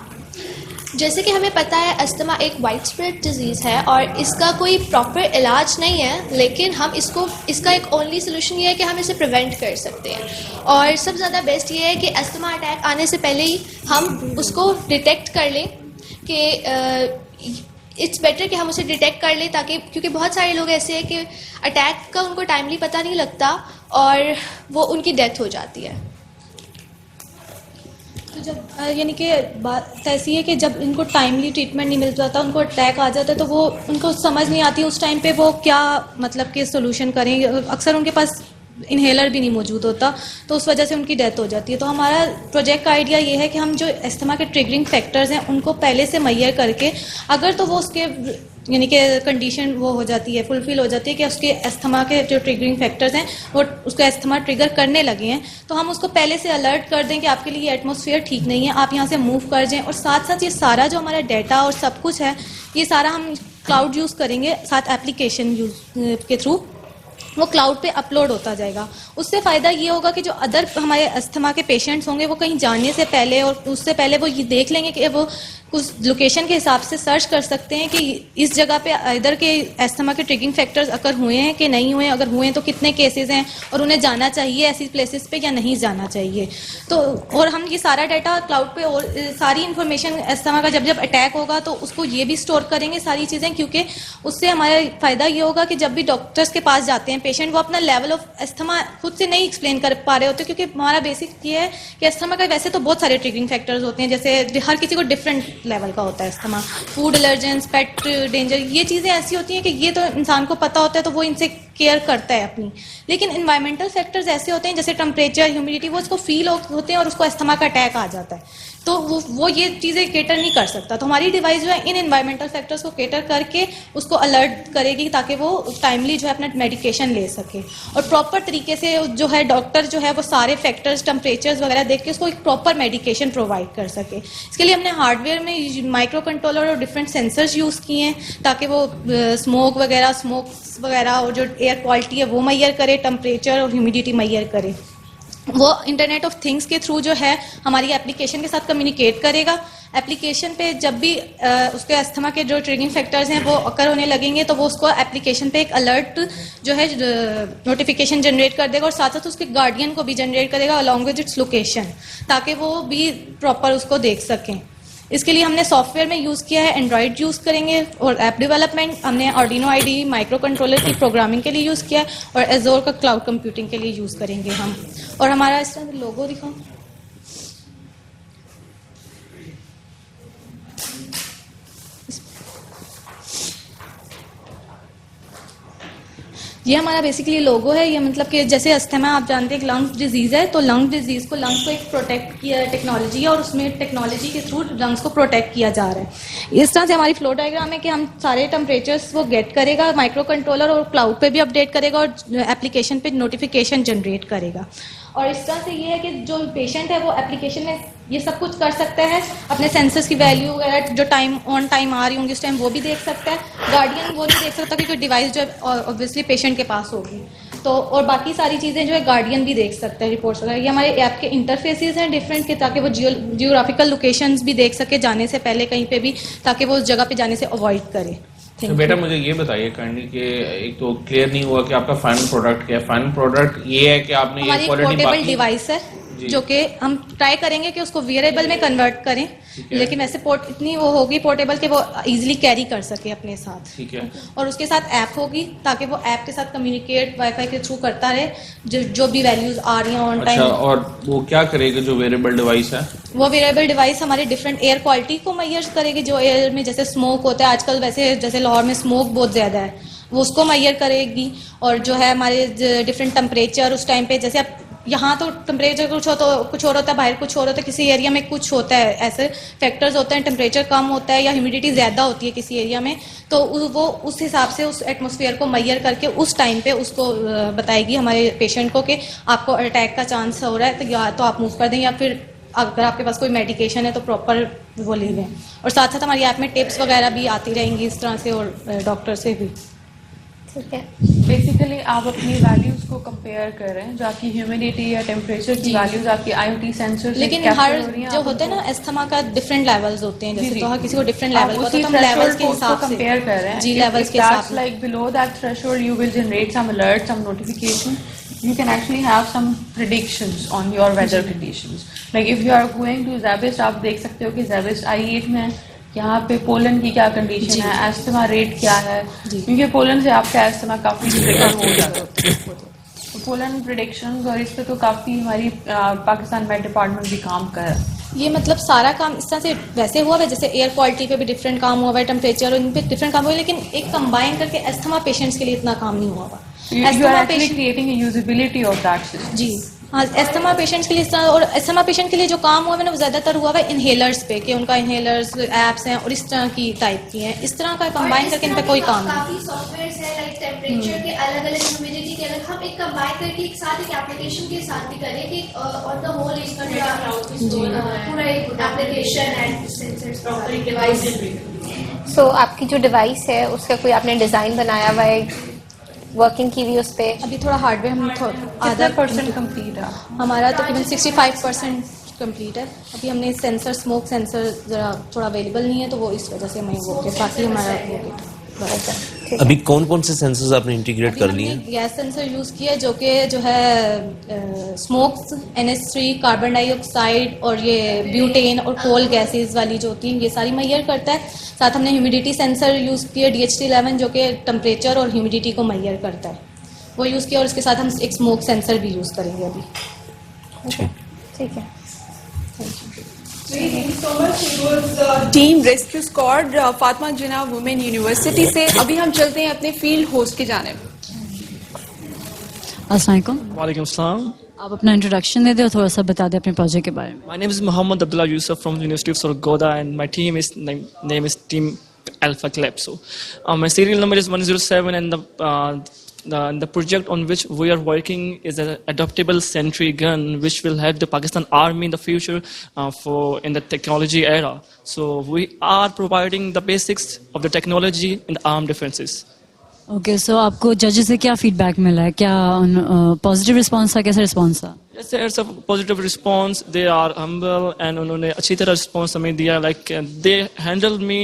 जैसे कि हमें पता है अस्थमा एक वाइड स्प्रेड डिजीज़ है और इसका कोई प्रॉपर इलाज नहीं है, लेकिन हम इसका एक ओनली सोल्यूशन ये है कि हम इसे प्रिवेंट कर सकते हैं। और सबसे ज़्यादा बेस्ट ये है कि अस्थमा अटैक आने से पहले ही हम उसको डिटेक्ट कर लें कि इट्स बेटर कि हम उसे डिटेक्ट कर लें, ताकि क्योंकि बहुत सारे लोग ऐसे हैं कि अटैक का उनको टाइमली पता नहीं लगता और वो उनकी डेथ हो जाती है। तो जब यानी कि बात ऐसी है कि जब इनको टाइमली ट्रीटमेंट नहीं मिल जाता, उनको अटैक आ जाता है, तो वो उनको समझ नहीं आती उस टाइम पे वो क्या मतलब कि सोल्यूशन करें। अक्सर उनके पास इन्हेलर भी नहीं मौजूद होता, तो उस वजह से उनकी डेथ हो जाती है। तो हमारा प्रोजेक्ट का आइडिया ये है कि हम जो अस्थमा के ट्रिगरिंग फैक्टर्स हैं उनको पहले से मुहैया करके, अगर तो वो उसके यानी कि कंडीशन वो हो जाती है, फुलफिल हो जाती है कि उसके अस्थमा के जो ट्रिगरिंग फैक्टर्स हैं वो उसको अस्थमा ट्रिगर करने लगे हैं, तो हम उसको पहले से अलर्ट कर दें कि आपके लिए ये एटमॉस्फेयर ठीक नहीं है, आप यहाँ से मूव कर जाएं। और साथ साथ ये सारा जो हमारा डाटा और सब कुछ है, ये सारा हम क्लाउड यूज़ करेंगे, साथ एप्लीकेशन यूज के थ्रू वो क्लाउड पे अपलोड होता जाएगा। उससे फ़ायदा ये होगा कि जो अदर हमारे अस्थमा के पेशेंट्स होंगे वो कहीं जाने से पहले और उससे पहले वो ये देख लेंगे कि वो उस लोकेशन के हिसाब से सर्च कर सकते हैं कि इस जगह पे इधर के अस्थमा के ट्रिगरिंग फैक्टर्स अगर हुए हैं कि नहीं हुए, अगर हुए हैं तो कितने केसेस हैं और उन्हें जाना चाहिए ऐसी प्लेसेस पे या नहीं जाना चाहिए। तो और हम ये सारा डाटा क्लाउड पे और सारी इन्फॉर्मेशन अस्थमा का जब जब अटैक होगा तो उसको ये भी स्टोर करेंगे सारी चीज़ें, क्योंकि उससे हमारा फ़ायदा ये होगा कि जब भी डॉक्टर्स के पास जाते हैं पेशेंट, वो अपना लेवल ऑफ अस्थमा खुद से नहीं एक्सप्लेन कर पा रहे होते, क्योंकि हमारा बेसिक ये है कि अस्थमा का वैसे तो बहुत सारे ट्रिगरिंग फैक्टर्स होते हैं, जैसे हर किसी को डिफरेंट लेवल का होता है अस्थमा, फूड एलर्जेंस, पेट डेंजर, ये चीज़ें ऐसी होती हैं कि ये तो इंसान को पता होता है तो वो इनसे केयर करता है अपनी। लेकिन इन्वायरमेंटल फैक्टर्स ऐसे होते हैं जैसे टेम्परेचर, ह्यूमिडिटी, वो उसको फील होते हैं और उसको अस्थमा का अटैक आ जाता है, तो वो ये चीज़ें केटर नहीं कर सकता। तो हमारी डिवाइस जो है इन इन्वायरमेंटल फैक्टर्स को केटर करके उसको अलर्ट करेगी ताकि वो टाइमली जो है अपना मेडिकेशन ले सके और प्रॉपर तरीके से जो है डॉक्टर जो है वो सारे फैक्टर्स, टेम्परेचर्स वगैरह देख के उसको एक प्रॉपर मेडिकेशन प्रोवाइड कर सके। इसके लिए हमने हार्डवेयर में माइक्रो कंट्रोलर और डिफरेंट सेंसर्स यूज़ किए हैं ताकि वो स्मोक वगैरह और जो एयर क्वालिटी है वो मैयर करे, टेम्परेचर और ह्यूमिडिटी मैयर करे। वो इंटरनेट ऑफ थिंग्स के थ्रू जो है हमारी एप्लीकेशन के साथ कम्युनिकेट करेगा। एप्लीकेशन पे जब भी उसके अस्थमा के जो ट्रिगरिंग फैक्टर्स हैं वो अकर होने लगेंगे तो वो उसको एप्लीकेशन पे एक अलर्ट जो है नोटिफिकेशन जनरेट कर देगा और साथ साथ उसके गार्डियन को भी जनरेट करेगा अलॉन्ग विद इट्स लोकेशन, ताकि वो भी प्रॉपर उसको देख सकें। इसके लिए हमने सॉफ्टवेयर में यूज़ किया है, एंड्रॉयड यूज़ करेंगे, और ऐप डेवलपमेंट हमने आर्डिनो आईडी माइक्रो कंट्रोलर की प्रोग्रामिंग के लिए यूज़ किया है और एज़ोर का क्लाउड कंप्यूटिंग के लिए यूज़ करेंगे हम। और हमारा इस तरह लोगो दिखाओ, ये हमारा बेसिकली लोगो है। ये मतलब कि जैसे अस्थमा आप जानते हैं लंग्स डिजीज है, तो लंग डिजीज को लंग्स को एक प्रोटेक्ट किया टेक्नोलॉजी है और उसमें टेक्नोलॉजी के थ्रू लंग्स को प्रोटेक्ट किया जा रहा है। इस तरह से हमारी फ्लो डायग्राम है कि हम सारे टेम्परेचर्स वो गेट करेगा माइक्रो कंट्रोलर और क्लाउड पे भी अपडेट करेगा और एप्लीकेशन पे नोटिफिकेशन जनरेट करेगा। और इस तरह से ये है कि जो पेशेंट है वो एप्लीकेशन में ये सब कुछ कर सकता है, अपने सेंसर्स की वैल्यू वगैरह जो टाइम ऑन टाइम आ रही होंगी उस टाइम वो भी देख सकता है। गार्डियन वो नहीं देख सकता क्योंकि डिवाइस जो ऑब्वियसली पेशेंट के पास होगी, तो और बाकी सारी चीज़ें जो है गार्डियन भी देख सकता है रिपोर्ट्स वगैरह। ये हमारे ऐप के इंटरफेसेस हैं डिफरेंट के, ताकि वो जियोग्राफिकल लोकेशंस भी देख सके जाने से पहले कहीं पे भी, ताकि वो उस जगह पे जाने से अवॉइड करे। तो बेटा मुझे ये बताइए काइंडली कि एक तो क्लियर नहीं हुआ कि आपका फाइनल प्रोडक्ट क्या है। फाइनल प्रोडक्ट ये है कि आपने हमारी ये क्वालिटी पोर्टेबल डिवाइस है जो कि हम ट्राई करेंगे कि उसको वियरेबल में कन्वर्ट करें, लेकिन वैसे इतनी वो होगी पोर्टेबल कि वो इजीली कैरी कर सके अपने साथ। ठीक है। और उसके साथ ऐप होगी ताकि वो ऐप के साथ कम्युनिकेट वाईफाई के थ्रू करता रहे जो भी वैल्यूज आ रही हैं ऑन टाइम। अच्छा, और वो क्या करेगा जो वेरिएबल डिवाइस है? वो वेरिएबल डिवाइस हमारे डिफरेंट एयर क्वालिटी को मैयर करेगी। जो एयर में जैसे स्मोक होता है आजकल, वैसे जैसे लाहौर में स्मोक बहुत ज़्यादा है, वो उसको मैयर करेगी। और जो है हमारे डिफरेंट टेम्परेचर उस टाइम पे, जैसे आप यहाँ तो टेम्परेचर कुछ और होता है, बाहर कुछ और होता है, किसी एरिया में कुछ होता है, ऐसे फैक्टर्स होते हैं, टेम्परेचर कम होता है या ह्यूमिडिटी ज़्यादा होती है किसी एरिया में, तो वो उस हिसाब से उस एटमॉस्फेयर को मैयर करके उस टाइम पे उसको बताएगी हमारे पेशेंट को कि आपको अटैक का चांस हो रहा है, तो या तो आप मूव कर दें या फिर अगर आपके पास कोई मेडिकेशन है तो प्रॉपर वो ले लें। और साथ साथ हमारी ऐप में टिप्स वगैरह भी आती रहेंगी इस तरह से और डॉक्टर से भी। ठीक है। बेसिकली आप अपनी वैल्यूज को कंपेयर कर रहे हैं, जो आपकी ह्यूमिडिटी या टेम्परेचर की वैल्यूज आपकी IoT सेंसर से लेकिन हर जो होता है ना अस्थमा का डिफरेंट लेवल्स होते हैं, जैसे तो हर किसी को डिफरेंट लेवल होता है, तो हम लेवल्स के हिसाब से कंपेयर कर रहे हैं। जी लेवल्स के हिसाब से like below that threshold you will generate some alert, some notification, you can actually have some predictions on your weather conditions. Like if you are going to Zabist, आप देख सकते हो कि Zabist I8 में यहाँ पे पोलन की क्या कंडीशन है, एस्थमा रेट क्या है, क्योंकि पोलन से आपका एस्थमा काफी ट्रिगर हो जाता है। तो पोलन प्रिडिक्शन और इस पे तो काफी हमारी पाकिस्तान मेट डिपार्टमेंट भी काम कर रहा है। ये मतलब सारा काम इस तरह से वैसे हुआ है, जैसे एयर क्वालिटी पे भी डिफरेंट काम हुआ है, टेम्परेचर और इन पे डिफरेंट काम हुआ है, लेकिन एक कंबाइन करके एस्थमा पेशेंट्स के लिए इतना काम नहीं हुआ हुआ। You are actually creating a usability of that system. जी हाँ, एस्थमा पेशेंट्स के लिए इस तरह, और एस्थमा पेशेंट के लिए जो काम हुआ है ना वो ज्यादातर हुआ है इनहेलर्स पे, कि उनका इनहेलर्स एप्स हैं और इस तरह की टाइप की हैं। इस तरह का कंबाइन करके इन पे कोई काम नहीं। काफी सॉफ्टवेयर्स है लाइक टेम्परेचर के अलग-अलग, ह्यूमिडिटी के अलग, हम एक कंबाइन करके एक साथ एक एप्लीकेशन के साथ भी करें कि ऑन द होल इसका पूरा एक application and sensors proper device. So आपकी जो डिवाइस है उसका कोई आपने डिजाइन बनाया हुआ है, वर्किंग की हुई उस पे? अभी थोड़ा हार्डवेयर हम आधा % कंप्लीट है हमारा, तकरीबन 65% कंप्लीट है। अभी हमने सेंसर स्मोक सेंसर जरा थोड़ा अवेलेबल नहीं है, तो वो इस वजह से हमें वो के बाकी हमारा अभी कौन कौन से सेंसर्स आपने इंटीग्रेट कर लिए हैं? गैस सेंसर यूज किया जो कि जो है स्मोक्स, NH3, कार्बन डाइऑक्साइड और ये ब्यूटेन और कोल गैसेस वाली जो होती हैं ये सारी मैयर करता है। साथ हमने ह्यूमिडिटी सेंसर यूज किया DHT11 जो कि टेम्परेचर और ह्यूमिडिटी को मैयर करता है, वो यूज किया। और इसके साथ हम एक स्मोक सेंसर भी यूज करेंगे अभी। ठीक है। टीम रेस्क्यू स्क्वाड फातिमा जिन्ना वुमेन यूनिवर्सिटी से। अभी हम चलते हैं अपने फील्ड होस्ट की जानिब। अस्सलाम वालेकुम। वालेकुम सलाम। आप अपना इंट्रोडक्शन दे दें और थोड़ा सा बता दें अपने प्रोजेक्ट के बारे में। My name is Muhammad Abdullah Yusuf from the University of Sargodha and my team is name is Team Alpha Calypso. My serial number is 107 and the project on which we are working is an adaptable sentry gun which will help the Pakistan Army in the future in the technology era. So we are providing the basics of the technology in the armed defenses. Okay so आपको जजेस से क्या फीडबैक मिला है, क्या पॉजिटिव रिस्पांस था, कैसा रिस्पांस था? Yes, there's a positive response. They are humble and उन्होंने अच्छी तरह response हमें दिया. Like they handled me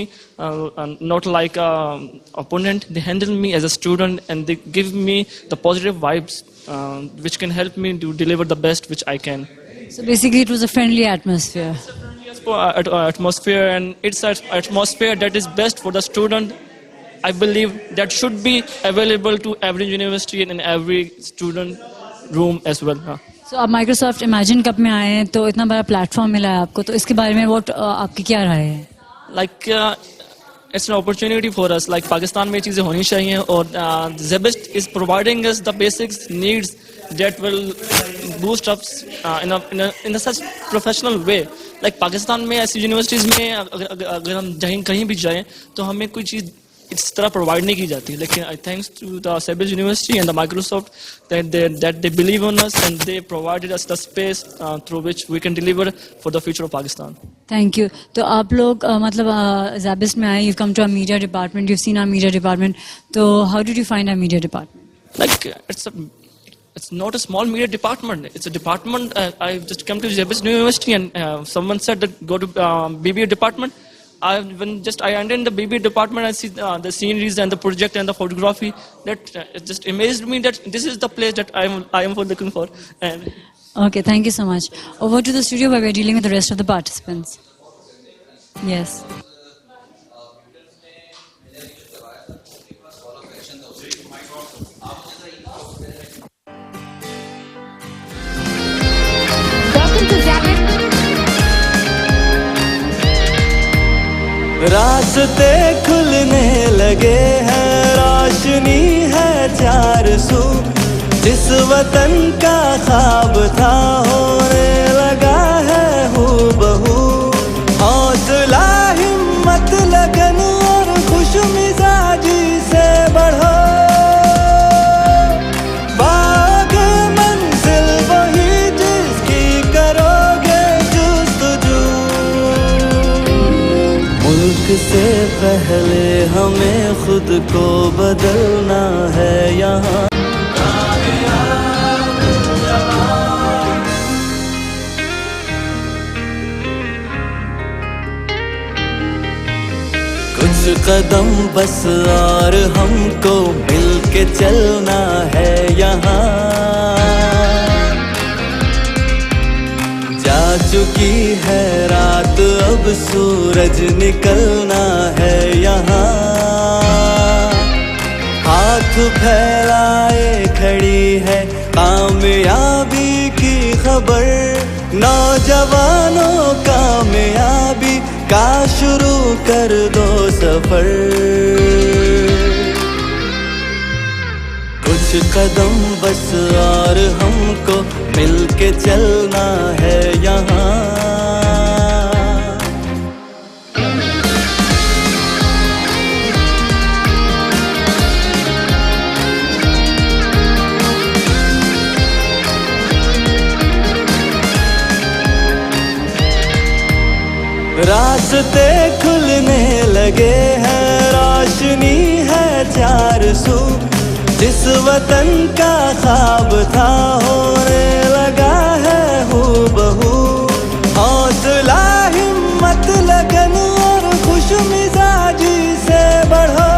not like an opponent. They handled me as a student and they give me the positive vibes which can help me to deliver the best which I can. So basically it was a friendly atmosphere. Atmosphere and it's an atmosphere that is best for the student. I believe that should be available to every university and in every student room as well. So आप माइक्रोसॉफ्ट इमेजिन कप में आए हैं तो इतना बड़ा प्लेटफॉर्म मिला है आपको, तो इसके बारे में आपकी क्या राय है? Like it's an opportunity for us. Like Pakistan में चीजें होनी चाहिए और Zebest is providing us the basic needs that will boost us in a such professional way. Like Pakistan में ऐसी यूनिवर्सिटीज में अगर हम कहीं भी जाएं तो हमें कोई चीज इस तरह प्रोवाइड नहीं की जाती, लेकिन I thanks to the Zebest university and the Microsoft that they believe on us and they provided us the space through which we can deliver for the future of Pakistan. Thank you. तो आप लोग मतलब Zebest में आए, you come to our media department, you seen our media department, तो how did you find our media department? Like it's not a small media department. It's a department. I just came to Zebest University and someone said that go to BBA department. When I entered in the BBA department, I see the sceneries and the project and the photography. That it just amazed me that this is the place that I am looking for. And Okay, thank you so much. Over to the studio where we're dealing with the rest of the participants. Yes. रास्ते खुलने लगे हैं, रोशनी है चार सू, जिस वतन का ख्वाब था होने लगा है हूबहू। हौसला हिम्मत लगन और खुशमिजाजी से बढ़ो, बागे मंजिल वही जिसकी करोगे जुस्तजू। मुल्क से पहले हमें खुद को बदलना है यहाँ। कुछ कदम बस और हमको मिल के चलना है यहाँ। जा चुकी है रात, अब सूरज निकलना है यहाँ। हाथ फैलाए खड़ी है कामयाबी की खबर, नौजवानों कामयाबी का शुरू कर दो सफर। कुछ कदम बस और हमको मिल के चलना है यहाँ। रास्ते खुलने लगे हैं, रोशनी है चार सू, जिस वतन का ख्वाब था होने लगा है हूबहू। हौसला हिम्मत लगन और खुशमिजाजी से बढ़ो,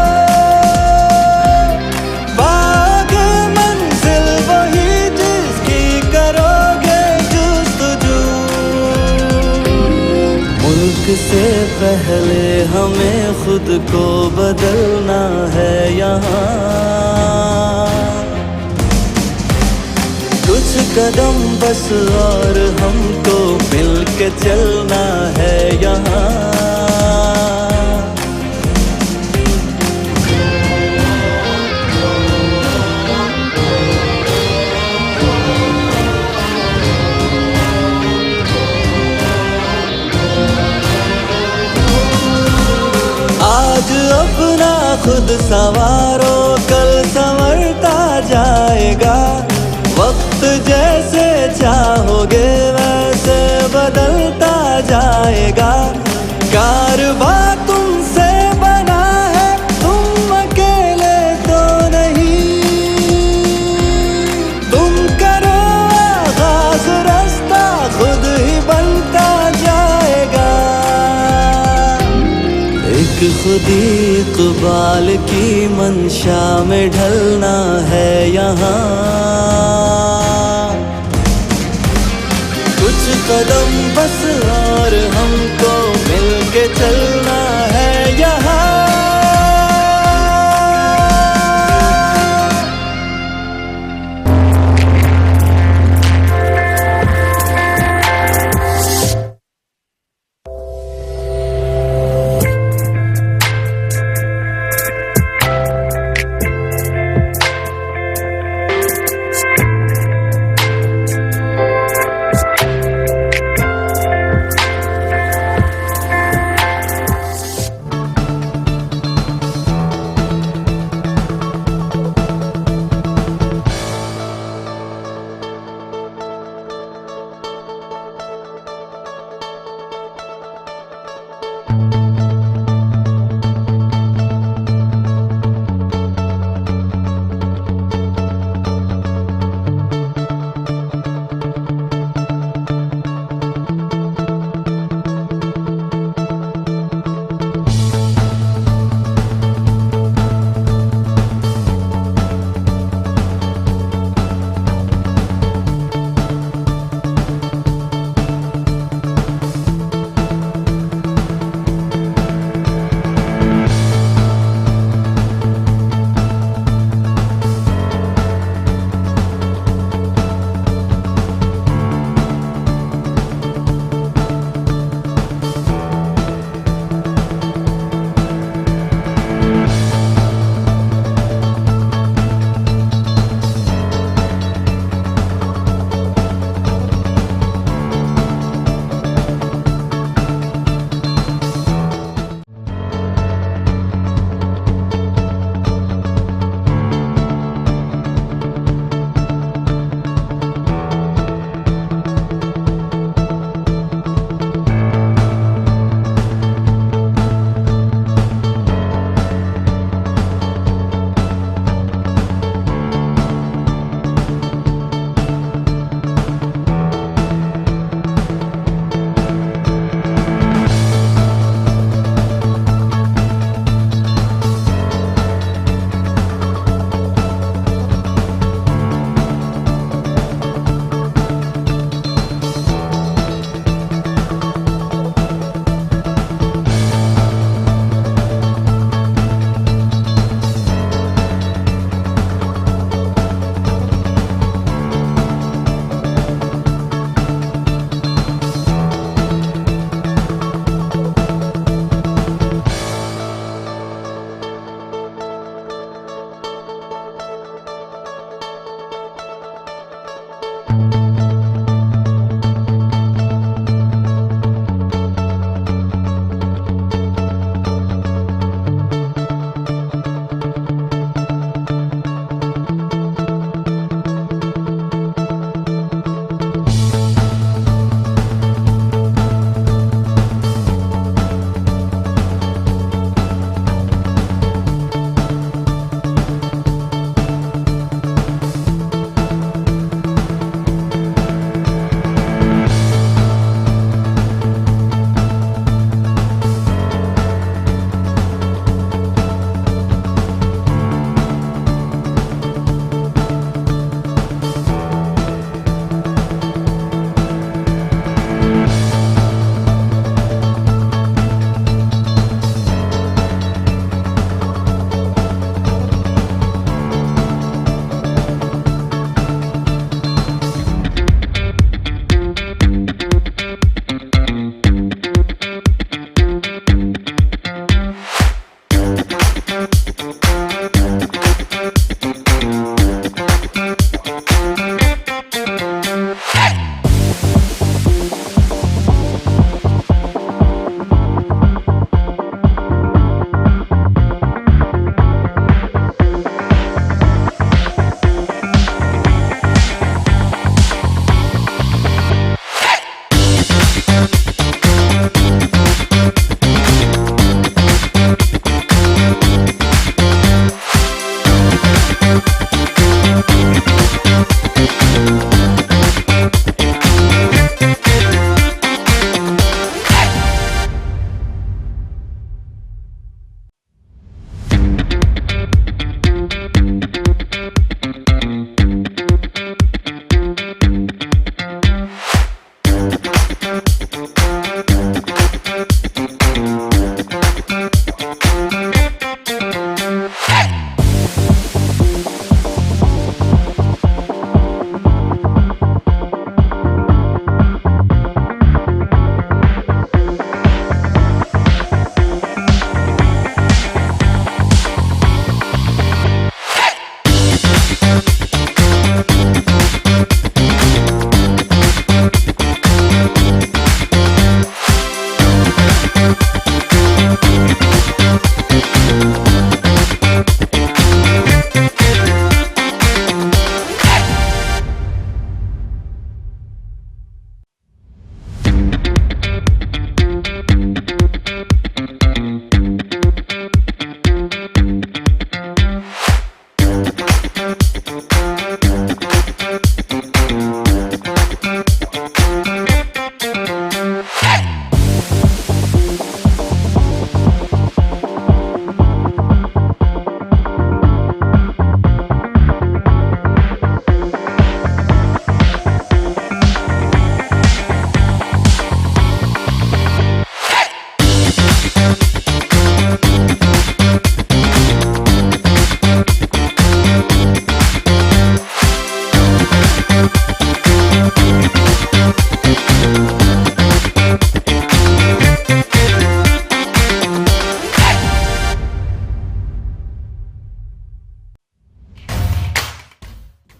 बागे मंजिल वही जिसकी करोगे जुस्तजू। मुल्क से पहले हमें खुद को बदलना है यहाँ। कुछ कदम बस और हमको मिल के चलना है यहाँ। आज अपना खुद संवारो, कल संवरता जाएगा। वक्त जैसे चाहोगे वैसे बदलता जाएगा। कारवा तुमसे बना है, तुम अकेले तो नहीं। तुम करो आगाज, रास्ता खुद ही बनता जाएगा। एक खुदी इकबाल की मंशा में ढलना है यहाँ। कुछ कदम बस और हमको मिल के चलना है यहाँ।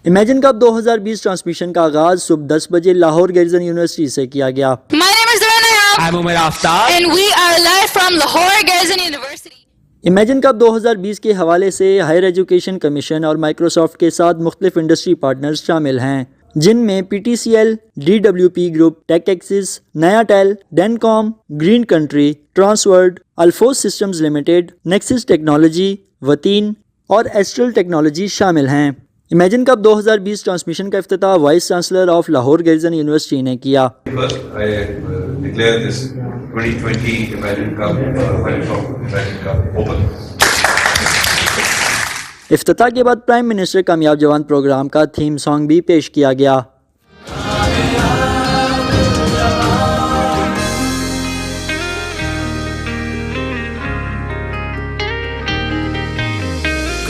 इमेजिन कप 2020 ट्रांसमिशन का आगाज सुबह 10 बजे लाहौर गैरिजन यूनिवर्सिटी से किया गया। My name is Duran Ayab. I'm Umar Aftab. And we are live from Lahore Gaisan University. Imagine Cup 2020 के हवाले से हायर एजुकेशन कमीशन और माइक्रोसॉफ्ट के साथ मुख्तलिफ इंडस्ट्री पार्टनर्स शामिल हैं, जिनमें PTCL, DWP group, Tech Axis, Nayatel, Dancom, Green Country, Transworld, Alfoze Systems Limited, Nexus Technology, Wateen और एस्ट्रल टेक्नोलॉजी शामिल हैं। इमेजिन कप 2020 ट्रांसमिशन का इफ्तिताह vice chancellor of Lahore garrison university ने किया। इफ्तिताह के बाद प्राइम मिनिस्टर कामयाब जवान प्रोग्राम का थीम सॉन्ग भी पेश किया गया।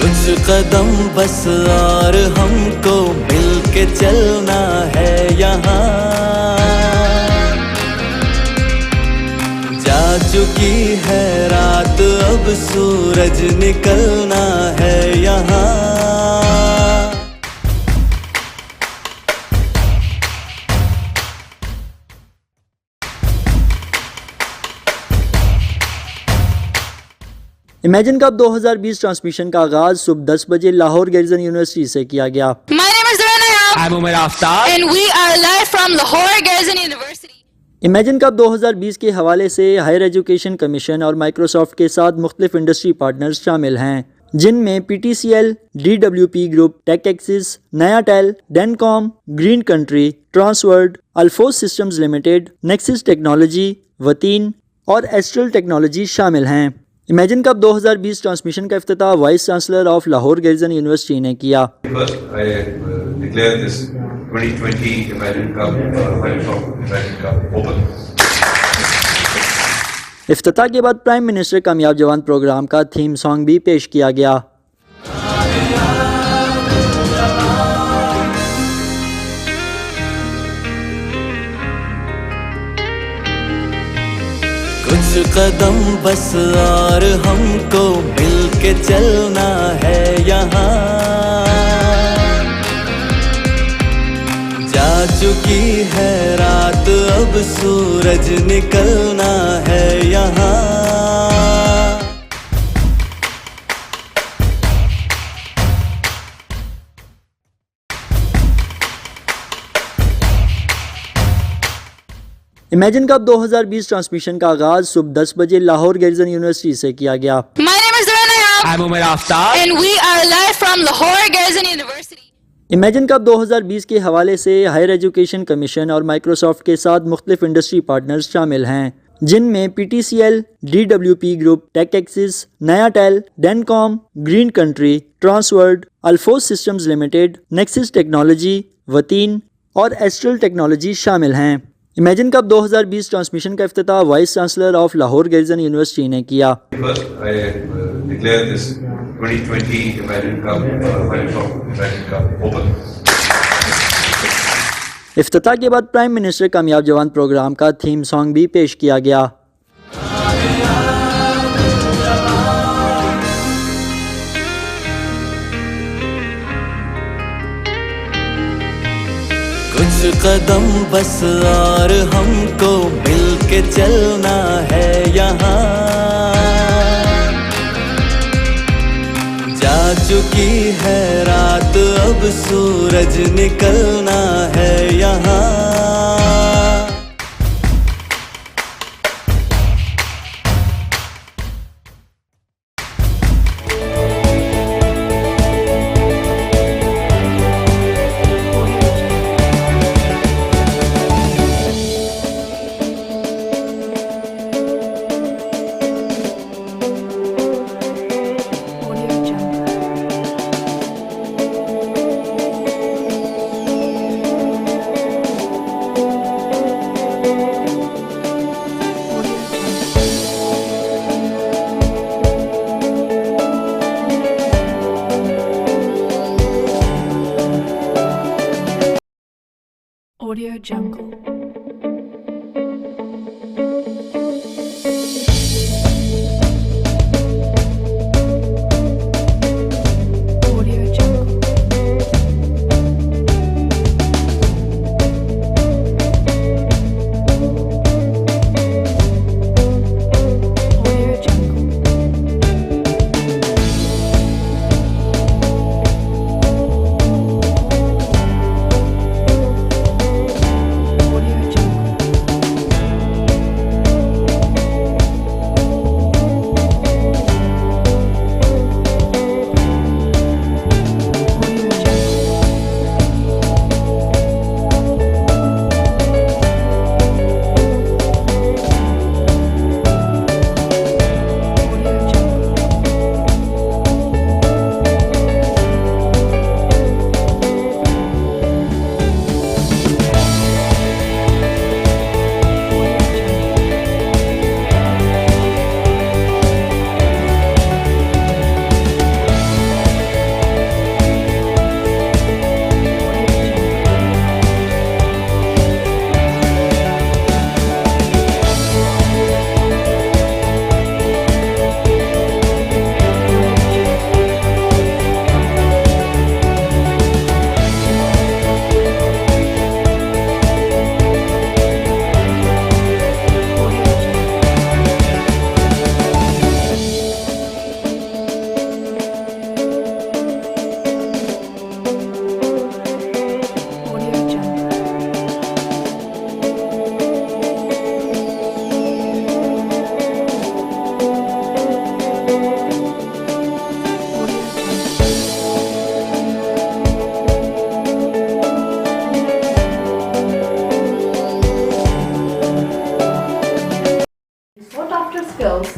कुछ कदम बस और हमको मिलके चलना है यहाँ, जा चुकी है रात अब सूरज निकलना है यहाँ। इमेजिन कप 2020 ट्रांसमिशन का आगाज सुबह 10 बजे लाहौर गैरिजन यूनिवर्सिटी से किया गया। My name is Duran Ayab. I'm Umar Aftab. And we are live from Lahore Gaisan University. Imagine Cup 2020 के हवाले से हायर एजुकेशन कमीशन और माइक्रोसॉफ्ट के साथ मुख्तलिफ इंडस्ट्री पार्टनर्स शामिल हैं, जिनमें PTCL, DWP group, Tech Axis, Nayatel, Dancom, Green Country, Transworld, Alfoze Systems Limited, Nexus Technology, Wateen और एस्ट्रल टेक्नोलॉजी शामिल हैं। इमेजिन कप 2020 ट्रांसमिशन का इफ्तिताह vice chancellor of Lahore garrison university ने किया। इफ्तिताह के बाद प्राइम मिनिस्टर कामयाब जवान प्रोग्राम का थीम सॉन्ग भी पेश किया गया। कुछ कदम बस और हमको मिलके चलना है यहाँ, जा चुकी है रात अब सूरज निकलना है यहाँ। इमेजिन कप 2020 ट्रांसमिशन का आगाज सुबह 10 बजे लाहौर गैरिजन यूनिवर्सिटी से किया गया। My name is Duran Ayab. I'm Umar Aftab. And we are live from Lahore imagine Cup 2020 के हवाले से हायर एजुकेशन कमीशन और माइक्रोसॉफ्ट के साथ मुख्तलिफ इंडस्ट्री पार्टनर्स शामिल हैं, जिनमें PTCL, DWP group, Tech Axis, Nayatel, Dancom, Green Country, Transworld, Alfoze Systems Limited, Nexus Technology, Wateen और एस्ट्रल टेक्नोलॉजी शामिल हैं। इमेजिन कप 2020 ट्रांसमिशन का इफ्तिताह vice chancellor of Lahore garrison university ने किया। इफ्तिताह के बाद प्राइम मिनिस्टर कामयाब जवान प्रोग्राम का थीम सॉन्ग भी पेश किया गया। कुछ कदम बस और हमको मिल के चलना है यहाँ, जा चुकी है रात अब सूरज निकलना है यहाँ। Audio Jungle.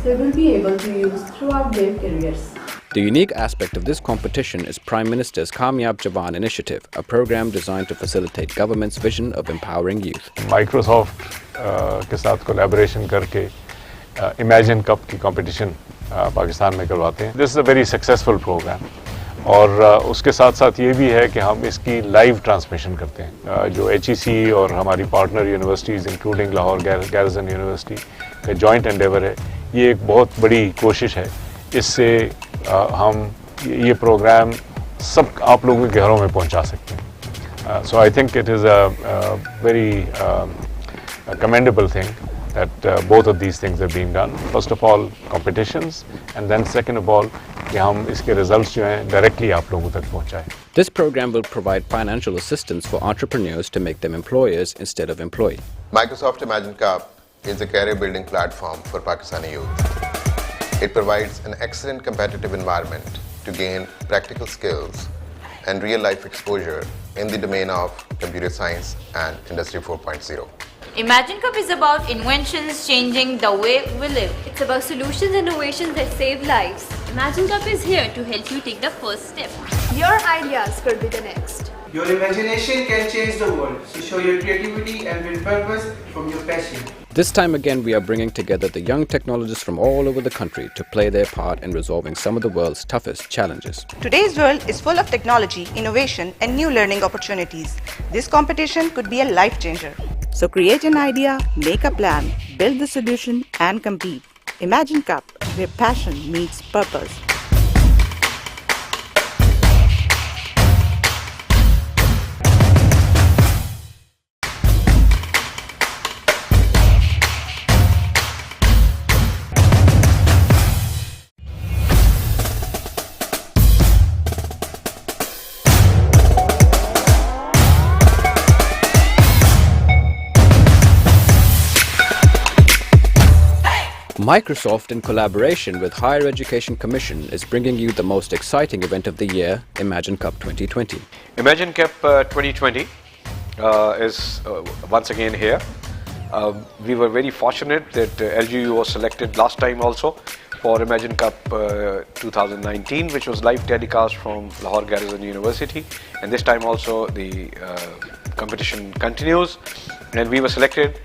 they will be able to use throughout their careers. The unique aspect of this competition is Prime Minister's Kamyab Jawan Initiative, a program designed to facilitate government's vision of empowering youth. Microsoft के साथ collaboration करके Imagine Cup की competition पाकिस्तान में करवाते हैं. This is a very successful program. और उसके साथ साथ ये भी है कि हम इसकी लाइव ट्रांसमिशन करते हैं. जो HEC और हमारी partner universities including Lahore garrison university का जॉइंट एंडेवर है. ये एक बहुत बड़ी कोशिश है. इससे हम ये प्रोग्राम सब आप लोगों के घरों में पहुंचा सकते हैं. So I think it is a very commendable thing that both of these things are being done. First of all, competitions, and then second of all, कि हम इसके results जो हैं directly आप लोगों तक पहुंचाएं. This program will provide financial assistance for entrepreneurs to make them employers instead of employed. Microsoft Imagine Cup is a career building platform for Pakistani youth. It provides an excellent competitive environment to gain practical skills and real-life exposure in the domain of computer science and Industry 4.0. Imagine Cup is about inventions changing the way we live. It's about solutions and innovations that save lives. Imagine Cup is here to help you take the first step. Your ideas could be the next. Your imagination can change the world, so show your creativity and build purpose from your passion. This time again, we are bringing together the young technologists from all over the country to play their part in resolving some of the world's toughest challenges. Today's world is full of technology, innovation, and new learning opportunities. This competition could be a life changer. So create an idea, make a plan, build the solution, and compete. Imagine Cup, where passion meets purpose. Microsoft, in collaboration with Higher Education Commission, is bringing you the most exciting event of the year, Imagine Cup 2020. Imagine Cup 2020 is once again here. We were very fortunate that LGU was selected last time also for Imagine Cup 2019, which was live telecast from Lahore Garrison University, and this time also the competition continues, and we were selected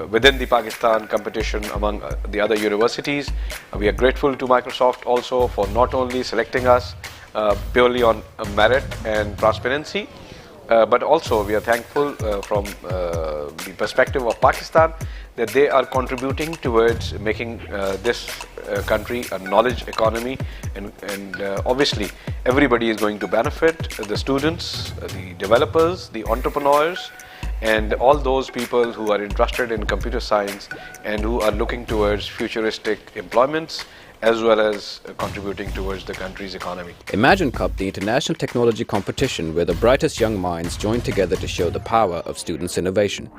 within the Pakistan competition among the other universities. We are grateful to Microsoft also for not only selecting us purely on merit and transparency, but also we are thankful from the perspective of Pakistan that they are contributing towards making this country a knowledge economy, and obviously everybody is going to benefit: the students, the developers, the entrepreneurs, and all those people who are interested in computer science and who are looking towards futuristic employments as well as contributing towards the country's economy. Imagine Cup, the international technology competition where the brightest young minds join together to show the power of students' innovation.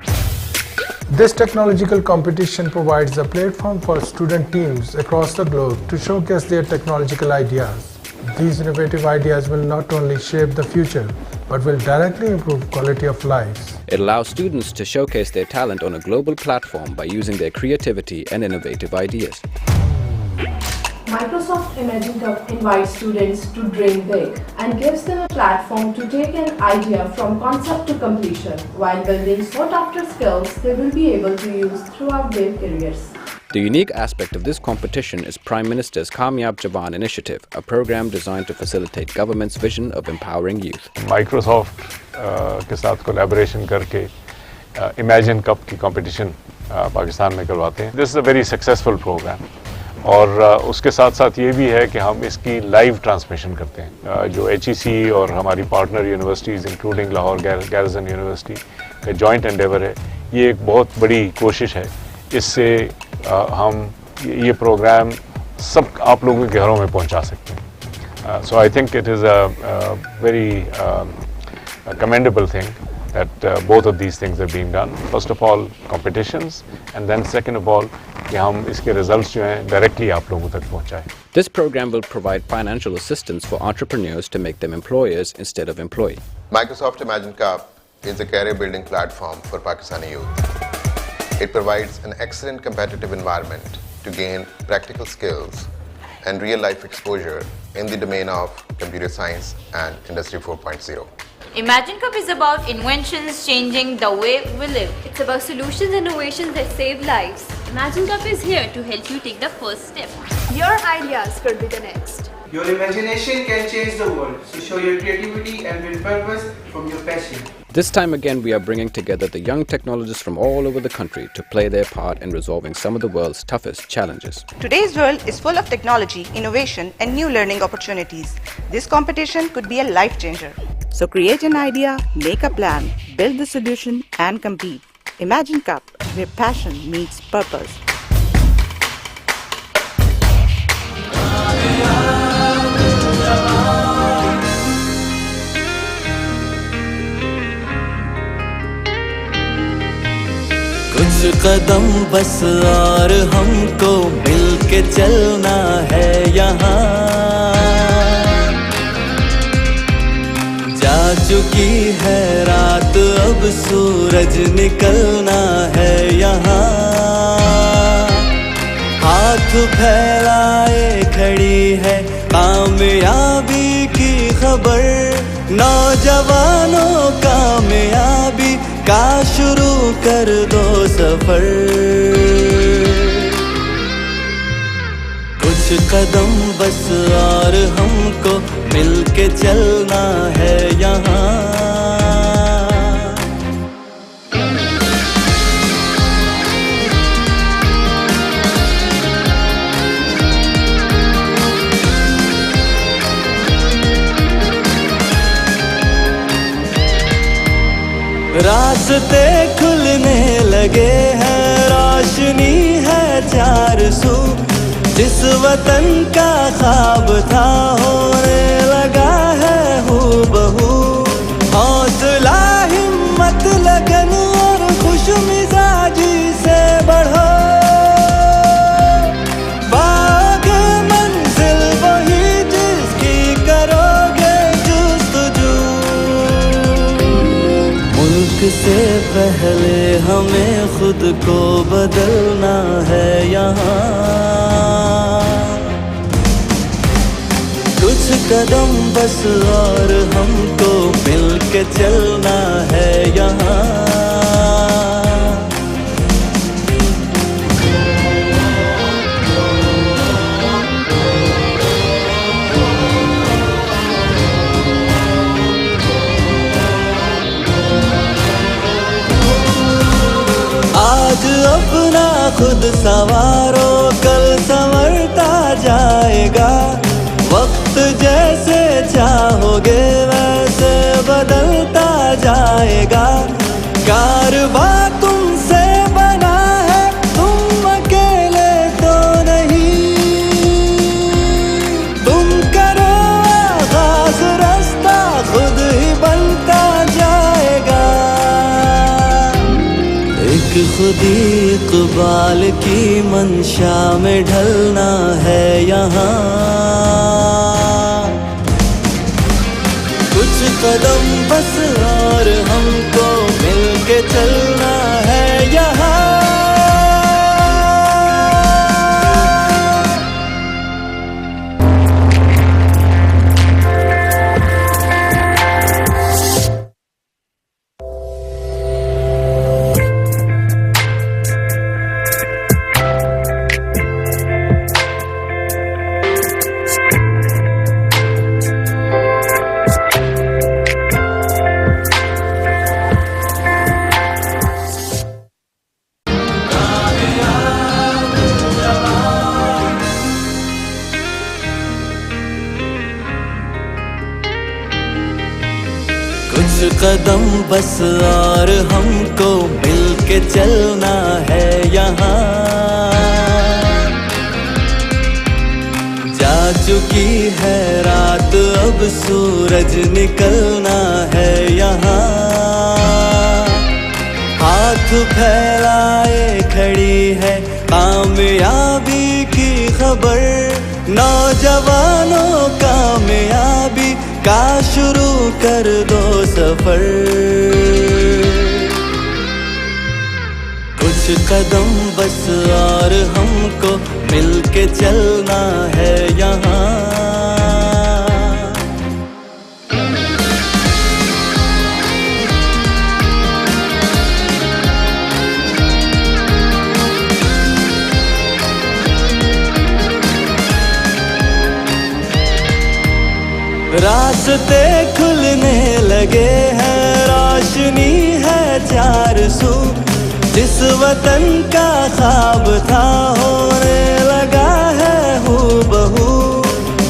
This technological competition provides a platform for student teams across the globe to showcase their technological ideas. These innovative ideas will not only shape the future, but will directly improve quality of lives. It allows students to showcase their talent on a global platform by using their creativity and innovative ideas. Microsoft Imagine Cup invites students to dream big and gives them a platform to take an idea from concept to completion while building sought-after skills they will be able to use throughout their careers. The unique aspect of this competition is Prime Minister's Kamyab Jawan initiative, a program designed to facilitate government's vision of empowering youth. Microsoft के साथ collaboration करके Imagine Cup की competition पाकिस्तान में करवाते हैं. This is a very successful program. और उसके साथ साथ ये भी है कि हम इसकी लाइव ट्रांसमिशन करते हैं. जो HEC और हमारी partner universities including Lahore garrison university का जॉइंट एंडेवर है. ये एक बहुत बड़ी कोशिश है. इससे हम ये प्रोग्राम सब आप लोगों के घरों में पहुंचा सकते हैं. So I think it is a very commendable thing that both of these things are being done. First of all, competitions, and then second of all, कि हम इसके results जो हैं directly आप लोगों तक पहुंचाएं. This program will provide financial assistance for entrepreneurs to make them employers instead of employee. Microsoft Imagine Cup is a career building platform for Pakistani youth. It provides an excellent competitive environment to gain practical skills and real-life exposure in the domain of computer science and Industry 4.0. Imagine Cup is about inventions changing the way we live. It's about solutions and innovations that save lives. Imagine Cup is here to help you take the first step. Your ideas could be the next. Your imagination can change the world, so show your creativity and build purpose from your passion. This time again, we are bringing together the young technologists from all over the country to play their part in resolving some of the world's toughest challenges. Today's world is full of technology, innovation, and new learning opportunities. This competition could be a life changer. So create an idea, make a plan, build the solution, and compete. Imagine Cup, where passion meets purpose. कुछ कदम बस और हमको मिल के चलना है यहाँ अब सूरज निकलना है यहाँ, हाथ फैलाए खड़ी है कामयाबी की खबर, नौजवानों कामयाबी का शुरू कर दो सफर। कुछ कदम बस और हमको मिलके चलना है यहाँ। रास्ते खुलने लगे हैं, रोशनी है चार सू, जिस वतन का ख्वाब था होने लगा है हूबहू। हौसला हिम्मत लगन और खुश मिजाजी से बढ़ो, बाग़ मंजिल वही जिसकी करोगे जुस्तजू। मुल्क से पहले हमें खुद को बदलना है यहाँ, कुछ कदम बस और हमको मिलके चलना है यहाँ। आज अपना खुद संवारो, कल संवरता जाएगा। वक्त जैसे चाहोगे वैसे बदलता जाएगा। कारवा तुमसे बना है, तुम अकेले तो नहीं। तुम करो आगाज़, रास्ता खुद ही बनता जाएगा। एक खुदी इक़बाल की मंशा में ढलना है यहाँ, कुछ कदम बस और हमको मिलके चलना है यहाँ। कुछ कदम बस और हमको मिलके चलना है यहाँ। जा चुकी है रात, अब सूरज निकलना है यहाँ। हाथ फैलाए खड़ी है कामयाबी की खबर, नौजवानों कामयाबी का शुरू कर दो सफर। कुछ कदम बस और हमको मिलके चलना है यहाँ। रास्ते खुलने लगे हैं, रोशनी है चार सू, जिस वतन का ख्वाब था होने लगा है हूबहू।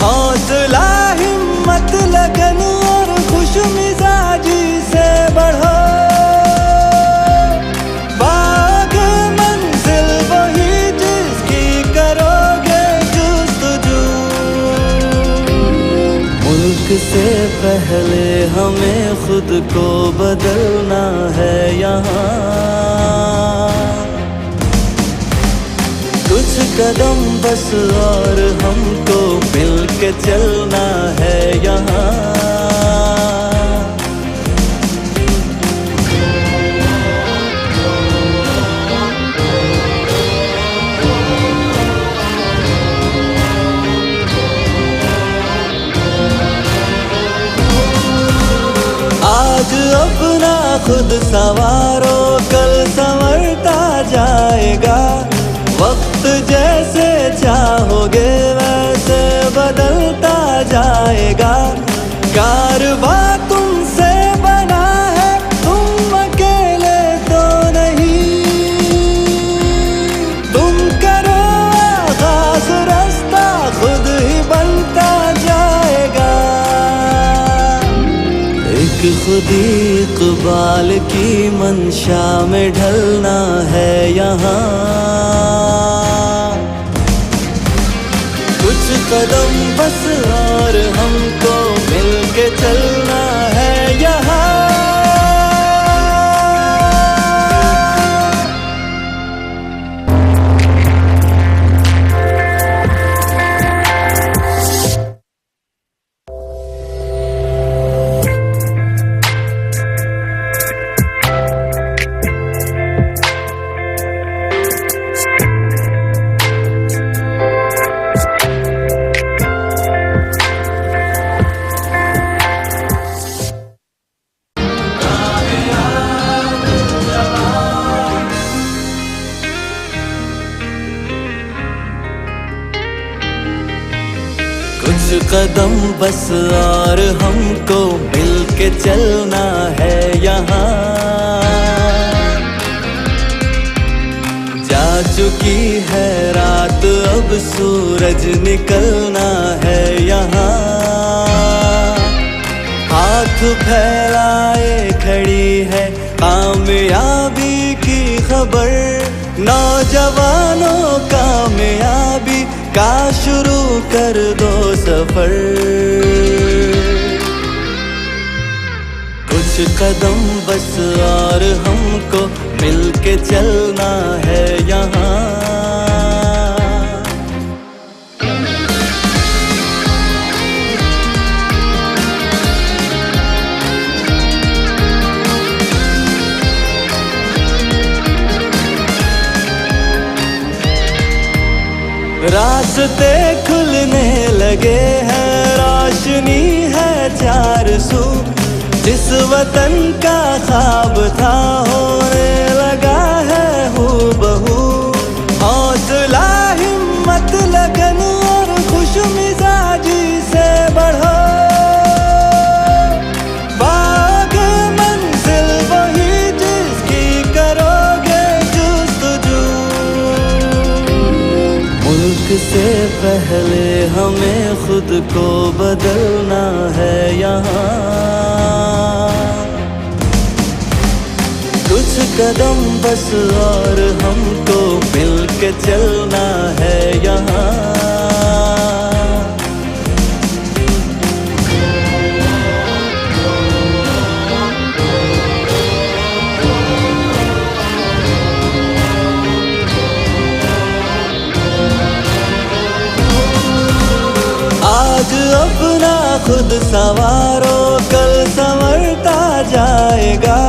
हौसला हिम्मत लगन और खुश मिजाजी से बढ़ो, बाग़ मंजिल वही जिसकी करोगे जुस्तजू। मुल्क से पहले हमें खुद को बदलना है यहाँ, कुछ कदम बस और हमको मिलके चलना है यहाँ। अपना खुद संवारो, कल संवरता जाएगा। वक्त जैसे चाहोगे वैसे बदलता जाएगा। कारवा तुमसे बना है, तुम अकेले तो नहीं। तुम करो आगाज, रास्ता खुद ही बनता जाएगा। एक खुदी इक़बाल की मंशा में ढलना है यहाँ। कुछ कदम बस और हमको मिलके चलना है यहाँ। कुछ कदम बस और हमको मिलके चलना है यहाँ। जा चुकी है रात, अब सूरज निकलना है यहाँ। हाथ फैलाए खड़ी है कामयाबी की खबर। नौजवानों कामयाबी का शुरू कर दो सफर। कुछ कदम बस और हमको मिलके चलना है यहाँ। रास्ते खुलने लगे हैं, रोशनी है चार सू। जिस वतन का ख्वाब था होने लगा है हूबहू। हौसला, हिम्मत, लगन और खुशमिजाजी से बढ़ो। बागे मंजिल वही जिसकी करोगे जुस्तजू। मुल्क से पहले हमें खुद को बदलना है यहाँ। कुछ कदम बस और हमको मिलके चलना है यहाँ। आज अपना खुद संवारो, कल संवरता जाएगा।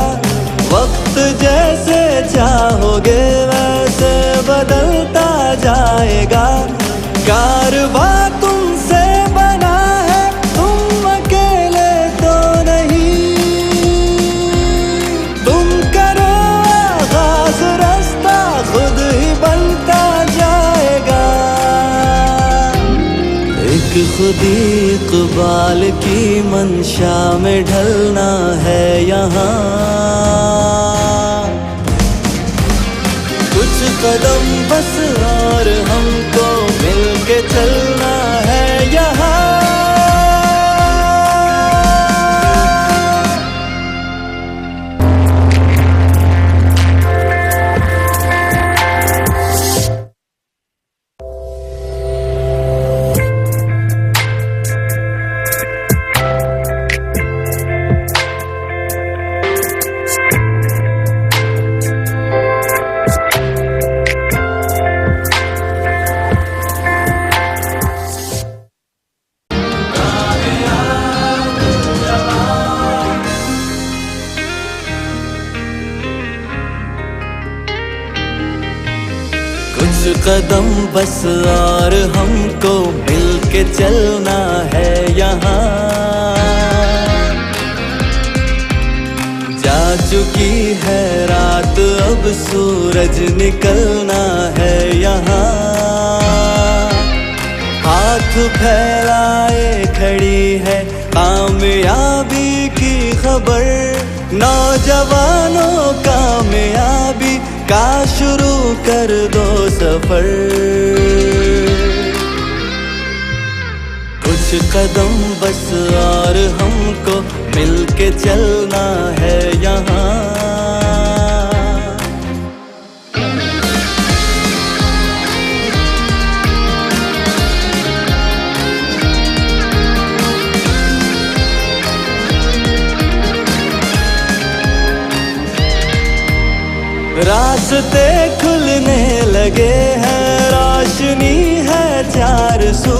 वक्त जैसे चाहोगे वैसे बदलता जाएगा। कारवा तुमसे बना है, तुम अकेले तो नहीं। तुम करो आगाज, रास्ता खुद ही बनता जाएगा। एक खुदी इक़बाल की मंशा में ढलना है यहाँ। कुछ कदम बस और हमको मिलके चलना है यहाँ। कुछ कदम बस और हमको मिलके चलना है यहाँ। चुकी है रात अब सूरज निकलना है यहाँ हाथ फैलाए खड़ी है कामयाबी की खबर नौजवानों कामयाबी का शुरू कर दो सफर कुछ कदम बस और हमको मिलके चलना है यहाँ रास्ते खुलने लगे हैं रोशनी है चार सू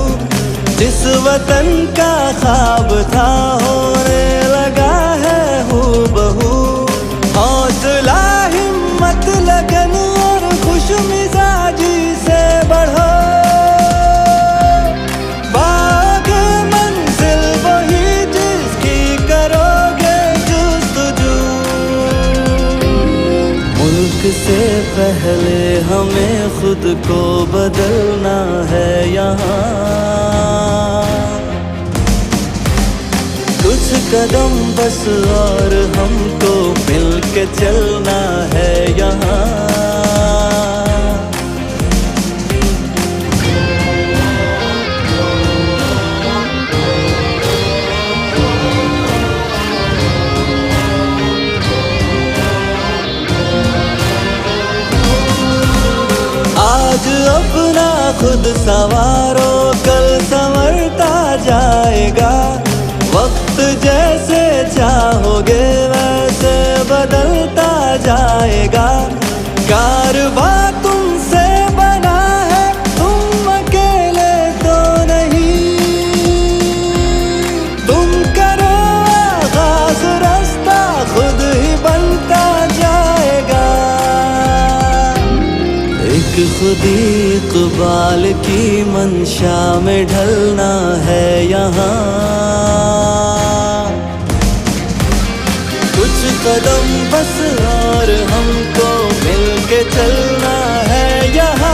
जिस वतन का ख्वाब था होने लगा है हूबहू हौसला हिम्मत लगन और खुश मिजाजी से बढ़ो बाग मंजिल वही जिसकी करोगे जुस्तजू मुल्क से पहले हमें खुद को बदलना है यहाँ कुछ कदम बस और हमको मिलके चलना है यहाँ आज अपना खुद संवारो कल संवरता जाएगा वक्त जैसे चाहोगे वैसे बदलता जाएगा कारवा तुमसे बना है तुम अकेले तो नहीं तुम करो आगाज रास्ता खुद ही बनता जाएगा एक खुदी इकबाल की मंशा में ढलना है यहाँ कुछ कदम बस और हमको मिलके चलना है यहाँ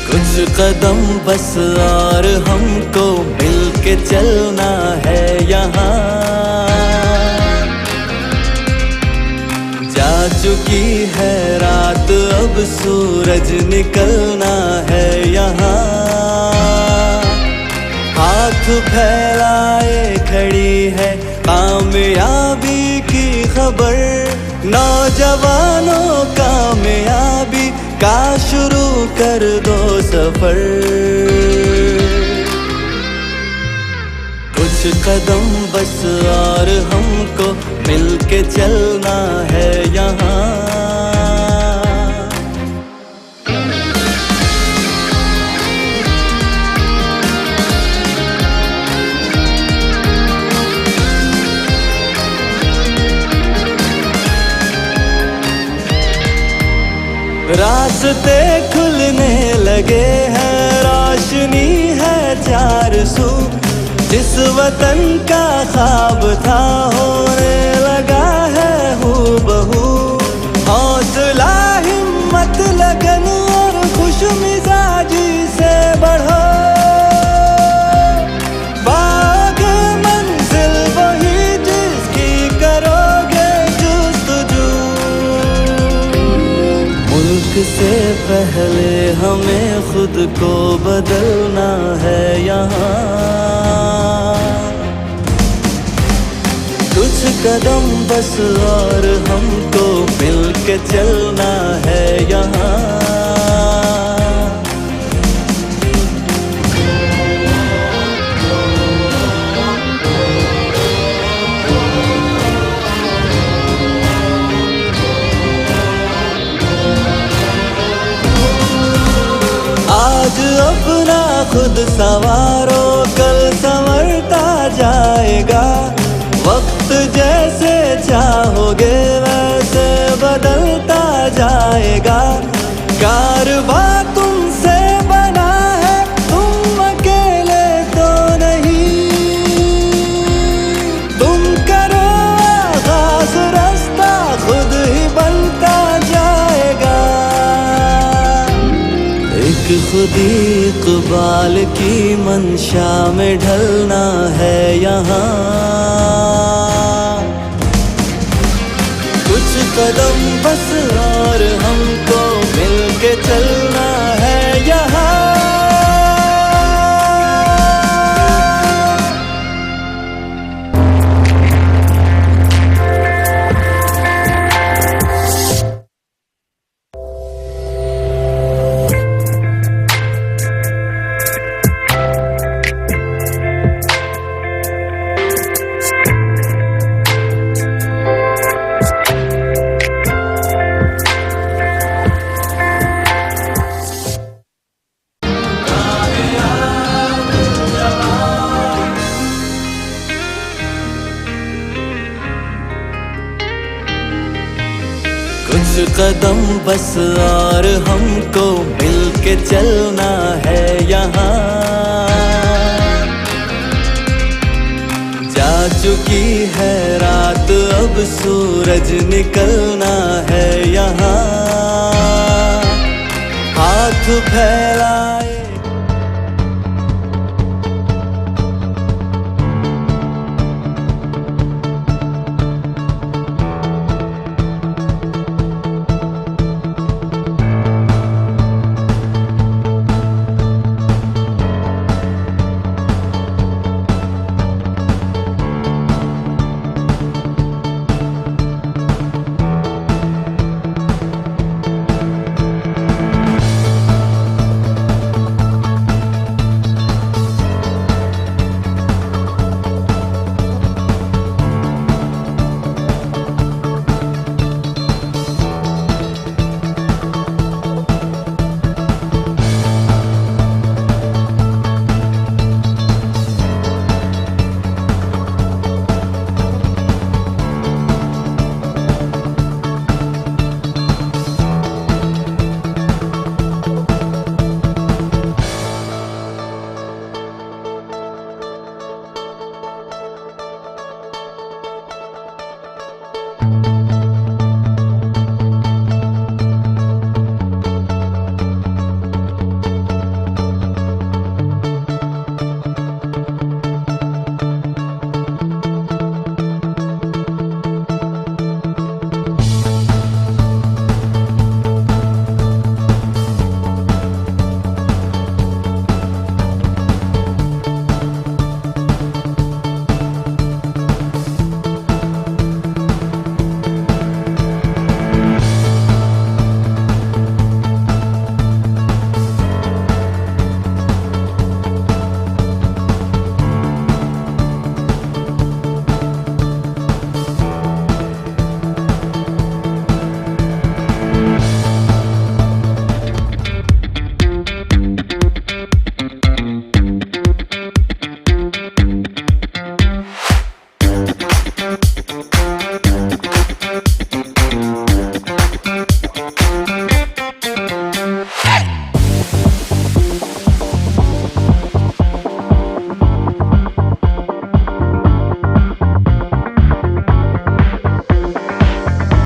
कुछ कदम बस और हमको मिलके चलना है यहाँ जा चुकी है रात अब सूरज निकलना है यहाँ हाथ फैलाए खड़ी है कामयाबी की खबर नौजवानों कामयाबी का शुरू कर दो सफर कुछ कदम बस और हमको मिलके चलना है यहाँ रास्ते खुलने लगे हैं रोशनी है चार सू जिस वतन का ख्वाब था होने लगा है हूबहू हौसला हिम्मत लगन और खुश मिजाजी से बढ़ो बाग मंजिल वही जिसकी करोगे जुस्तजू मुल्क से पहले हमें खुद को बदलना है यहाँ कुछ कदम बस और हमको मिलके चलना है यहाँ खुद सवारो कल संवरता जाएगा। वक्त जैसे चाहोगे वैसे बदलता जाएगा। कारवा तुमसे बना है, तुम अकेले तो नहीं। तुम करो आगाज, रास्ता खुद ही बनता जाएगा। एक खुदी इक़बाल की मंशा में ढलना है यहाँ। कुछ कदम बस और हमको मिलके चलना है यहाँ। कुछ कदम बस और हमको मिलके चलना है यहाँ। जा चुकी है रात, अब सूरज निकलना है यहाँ। हाथ फैला